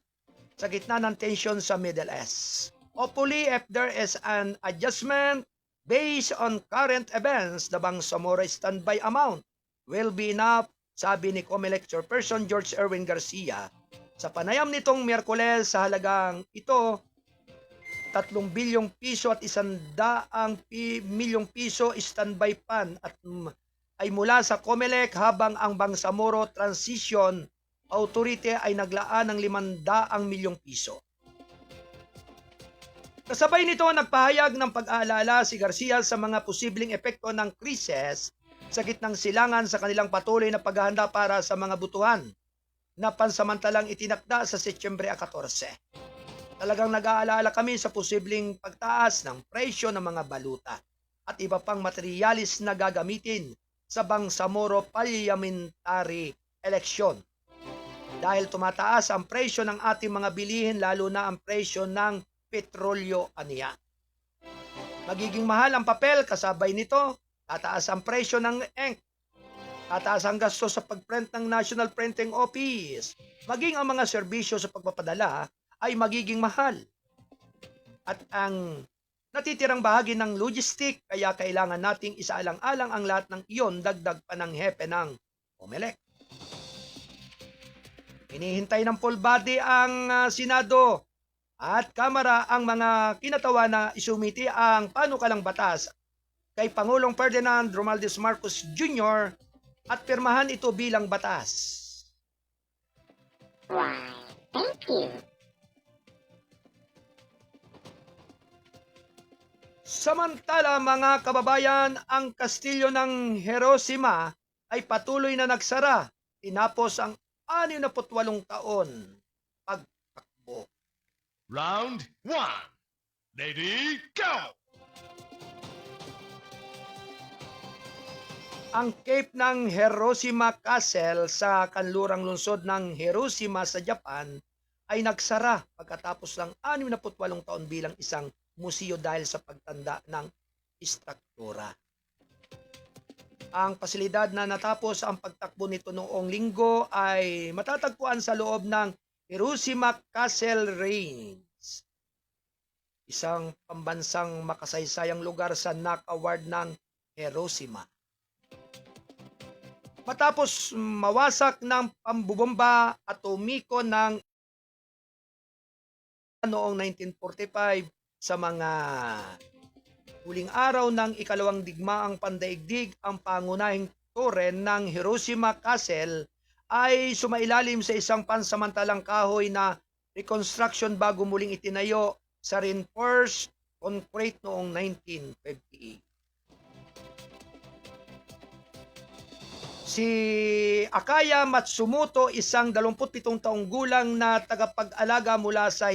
sa gitna ng tensyon sa Middle East. Hopefully, if there is an adjustment based on current events, the Bangsamoro standby amount will be enough, sabi ni Comelec Chairperson George Erwin Garcia. Sa panayam nitong Miyerkules, sa halagang ito, 3 bilyong piso at 100 milyong piso standby fund at ay mula sa Comelec, habang ang Bangsamoro Transition Authority ay naglaan ng 500 milyong piso. Kasabay nito, nagpahayag ng pag-aalala si Garcia sa mga posibleng epekto ng krisis sa gitnang silangan sa kanilang patuloy na paghahanda para sa mga butuhan na pansamantalang itinakda sa Setyembre 14. Talagang nag-aalala kami sa posibleng pagtaas ng presyo ng mga baluta at iba pang materialis na gagamitin sa Bangsamoro Parliamentary Election. Dahil tumataas ang presyo ng ating mga bilihin, lalo na ang presyo ng petrolyo, aniya. Magiging mahal ang papel, kasabay nito, tataas ang presyo ng ink, tataas ang gasto sa pagprint ng National Printing Office, maging ang mga serbisyo sa pagpapadala ay magiging mahal. At ang natitirang bahagi ng logistic, kaya kailangan nating isaalang-alang ang lahat ng iyon, dagdag pa ng hepe ng Comelec. Hinihintay ng full body ang Senado at Kamara ang mga kinatawa na isumiti ang panukalang batas kay Pangulong Ferdinand Romualdez Marcos Jr. at pirmahan ito bilang batas. Why, thank you. Samantala, mga kababayan, ang kastilyo ng Hiroshima ay patuloy na nagsara. Tinapos ang 68 taon pagtakbo. Round 1. Ready, go! Ang Cape ng Hiroshima Castle sa kanlurang lungsod ng Hiroshima sa Japan ay nagsara pagkatapos ng 68 taon bilang isang museo dahil sa pagtanda ng istruktura. Ang pasilidad na natapos ang pagtakbo nito noong linggo ay matatagpuan sa loob ng Hiroshima Castle Range, isang pambansang makasaysayang lugar sa Nakaward ng Hiroshima. Matapos mawasak ng pambubomba atomiko ng noong 1945 sa mga huling araw ng ikalawang digmaang pandaigdig, ang pangunahing tore ng Hiroshima Castle ay sumailalim sa isang pansamantalang kahoy na reconstruction bago muling itinayo sa reinforced concrete noong 1958. Si Akaya Matsumoto, isang 27 taong gulang na tagapag-alaga mula sa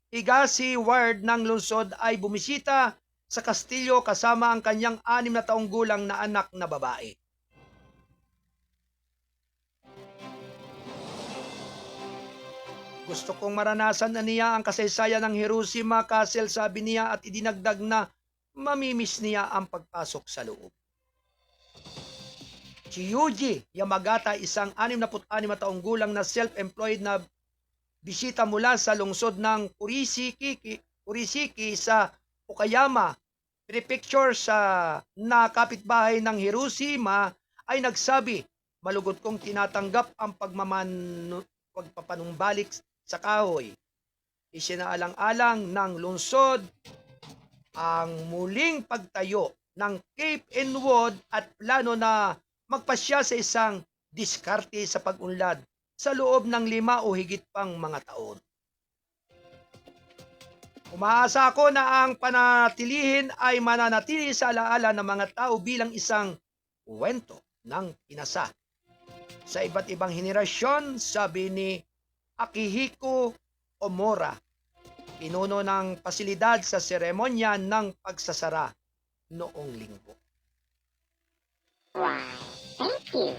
Higashi Ward ng lungsod, ay bumisita sa kastilyo kasama ang kanyang 6 na taong gulang na anak na babae. Gusto kong maranasan na niya ang kasaysayan ng Hiroshima Castle, sabi niya, at idinagdag na mamimiss niya ang pagpasok sa loob. Si Yuji Yamagata, isang 66 taong gulang na self-employed na bisita mula sa lungsod ng Kurishiki sa Okayama Prefecture sa nakapitbahay ng Hiroshima, ay nagsabi malugod kong tinatanggap ang pagpapanumbalik sa kahoy. Isinaalang-alang ng lungsod ang muling pagtayo ng Cape and Wood at plano na magpasya sa isang diskarte sa pag-unlad sa loob ng 5 o higit pang mga taon. Umaasa ako na ang panatilihin ay mananatili sa alaala ng mga tao bilang isang kwento ng pinasa. Sa iba't ibang henerasyon, sabi ni Akihiko Omura, pinuno ng pasilidad sa seremonya ng pagsasara noong linggo. Why, thank you.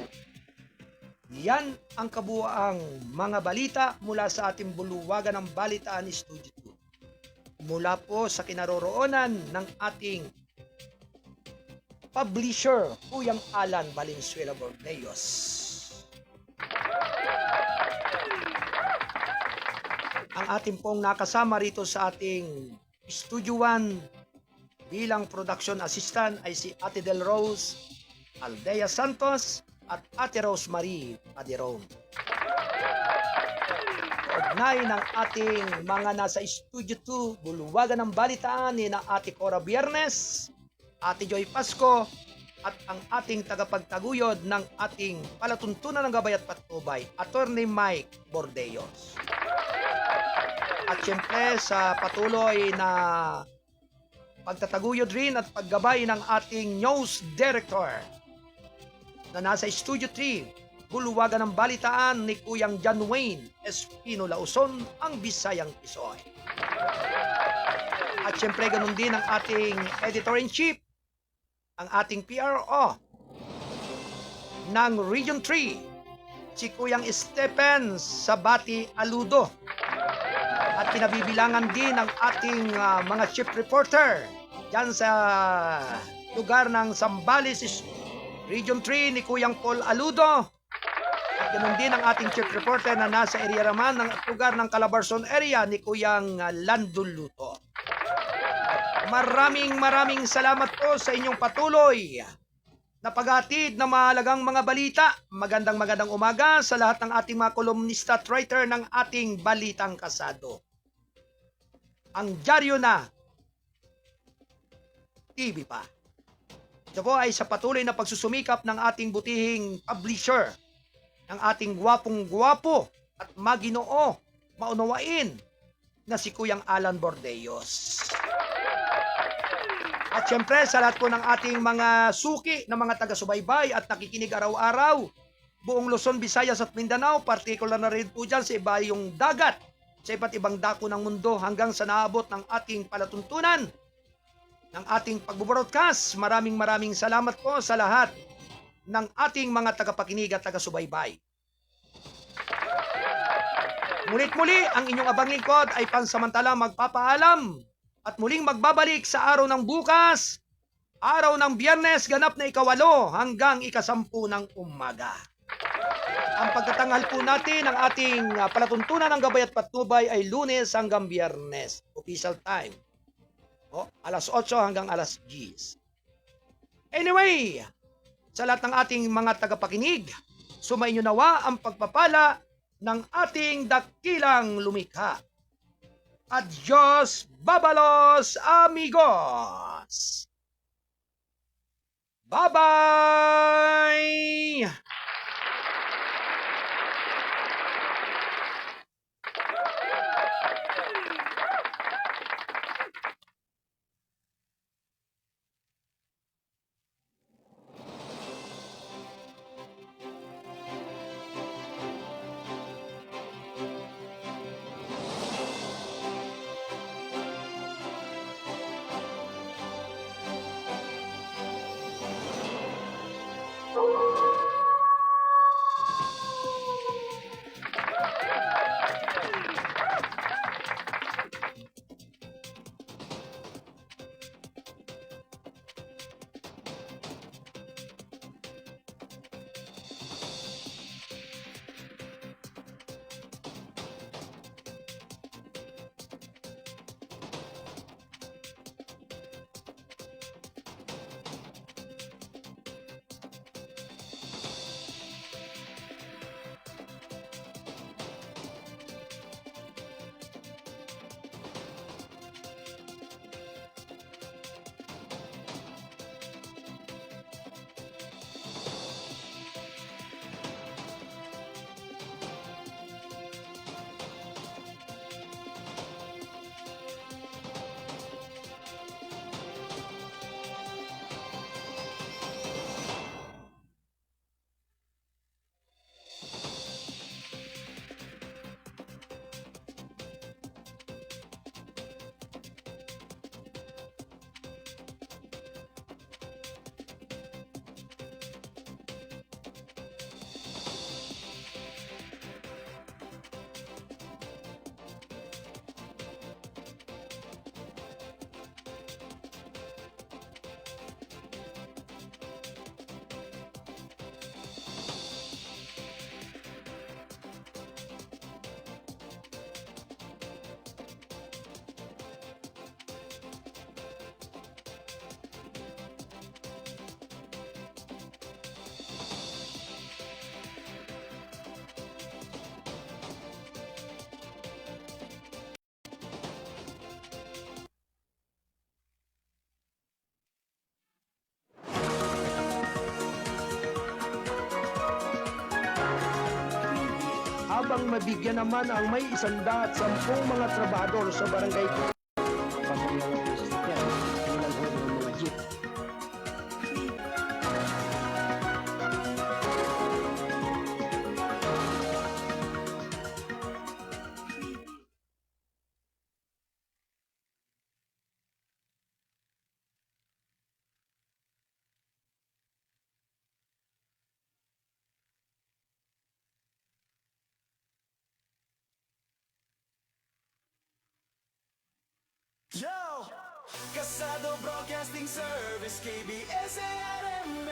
Yan ang kabuuang mga balita mula sa ating buluwagan ng Balitaan Studio 2. Mula po sa kinaroroonan ng ating publisher, Kuyang Alan Valenzuela Bordeos. Ang ating pong nakasama rito sa ating Studio 1 bilang production assistant ay si Ate Del Rose Aldea Santos at Ate Rosemary Paderon. Kaugnay ng ating mga nasa Studio 2, buluwagan ng balitaan ni na Ate Cora Biernes, Ate Joy Pasco, at ang ating tagapagtaguyod ng ating palatuntunan ng gabay at patnubay, Attorney Mike Bordeos. At syempre sa patuloy na pagtataguyod rin at paggabay ng ating news director na nasa Studio 3, buluwagan ng balitaan ni Kuyang John Wayne Espino Lauson, ang Bisayang Pisoy. At syempre ganun din ang ating editor-in-chief, ang ating PRO ng Region 3, si Kuyang Stephen Sabati Aludo. At pinabibilangan din ng ating mga chief reporter dyan sa lugar ng Zambales, Region 3 ni Kuyang Paul Aludo. At ganoon din ang ating chief reporter na nasa area naman ng lugar ng Calabarzon area ni Kuyang Landon Luto. Maraming salamat po sa inyong patuloy na paghatid ng mahalagang mga balita. Magandang umaga sa lahat ng ating mga kolumnista at writer ng ating Balitang Kasado. Ang dyaryo na TV pa. Ito po ay sa patuloy na pagsusumikap ng ating butihing publisher, ng ating gwapong-gwapo at maginoo, maunawain na si Kuyang Alan Bordeos. At syempre sa lahat po ng ating mga suki na mga taga-subaybay at nakikinig araw-araw, buong Luzon, Visayas at Mindanao, particular na rin po dyan sa ibayong dagat, sa iba't ibang dako ng mundo hanggang sa naabot ng ating palatuntunan, ng ating pag-broadcast. Maraming salamat po sa lahat ng ating mga tagapakinig at taga-subaybay. Mulit-muli, ang inyong abang lingkod ay pansamantala magpapaalam at muling magbabalik sa araw ng bukas, araw ng Biyernes, ganap na 8 hanggang 10 ng umaga. Ang pagtatanghal po natin ng ating palatuntunan ng gabay at patnubay ay Lunes hanggang Biyernes, official time. Alas 8 hanggang alas 10. Anyway, sa lahat ng ating mga tagapakinig, sumainyo nawa ang pagpapala ng ating dakilang lumikha. Adios, babalos, amigos! Bye-bye! habang mabigyan naman ang may 110 mga trabahador sa barangay Yo! Kasado Broadcasting Service, KBS-ARMM,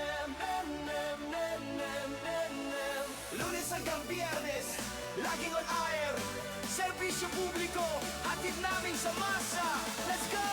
Lunes hanggang Biyernes, laging on air. Serbisyo publiko, hatid namin sa masa. Let's go!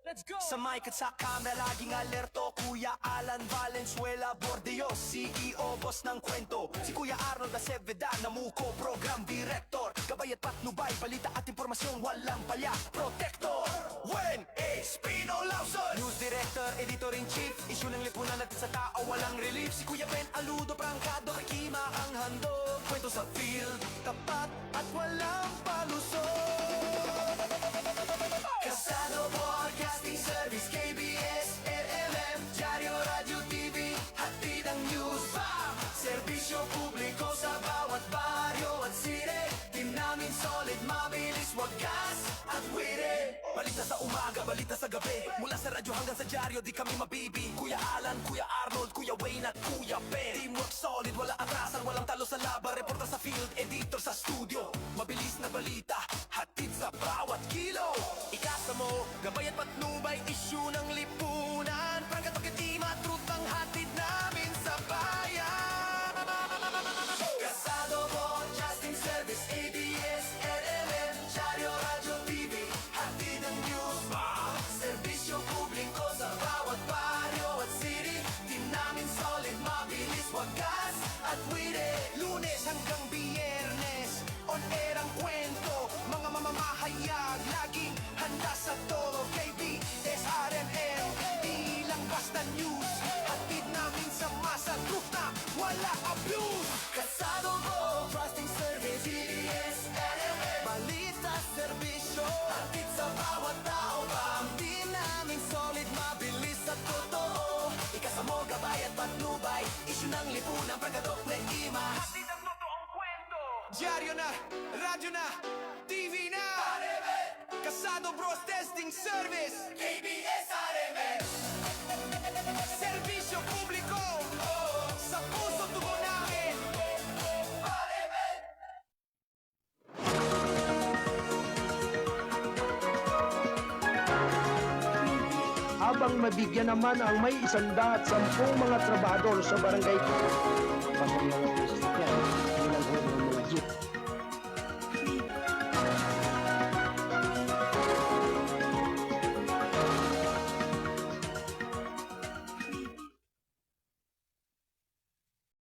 Let's go! Sa mic at sa camera, laging alerto. Kuya Alan Valenzuela Bordeos, CEO, boss ng kwento. Si Kuya Arnold Aceveda, namuko, program director. Gabay at patnubay, balita at impormasyon, walang palya, protector. When it's Pino Lawson, news director, editor-in-chief. Issue ng lipunan natin sa tao, walang relief. Si Kuya Ben Aludo, prangkado, kikima ang handog. Kwento sa field, tapat at walang palusot. Kasado Broadcasting Service, KBS-RMM, Diaryo, Radyo, TV, hatid ang news. Serbisyo publiko sa bawat baryo at sire. Team namin solid, mabilis, wagas at wire. Balita sa umaga, balita sa gabi. Mula sa radyo hanggang sa dyaryo, di kami mabibi. Kuya Alan, Kuya Arnold, Kuya Wayne at Kuya Ben. Teamwork solid, wala atrasan, walang talo sa laban. Reporta sa field, editor sa studio. Mabilis na balita, hatid sa bawat kilo. Ikasa mo, gabay at patnubay, issue ng lipunan. Prangkat pakitima, truth ang hatid namin sa bayan. Kasado Broadcasting Service, ABS-RMM, Diaryo, Radyo, TV, hatid ang news. Serbisyo publiko sa bawat baryo at city. Team namin solid, mabilis, wagas at wire. Lunes hanggang Biyernes, on air ang kwento. Mga mamamahayag, laging handa sa todo. KBS-RMM, di lang basta news. Hatid namin sa masa, truth na wala abuse. Kasado Broadcasting Service, KBS-RMM, balita, serbisyo, hatid sa bawat tao. Ang team namin solid, mabilis at totoo. Ikasamo, gabay at patnubay, issue ng lipunan, prangkadok na ima. Hatid ang totoong kwento. Diaryo na, radyo na, TV na. Kasado Broadcasting Service, KBS-RMM. Serbisyo publiko, sa puso tugon namin. habang mabigyan naman ang may 110 mga trabahador sa barangay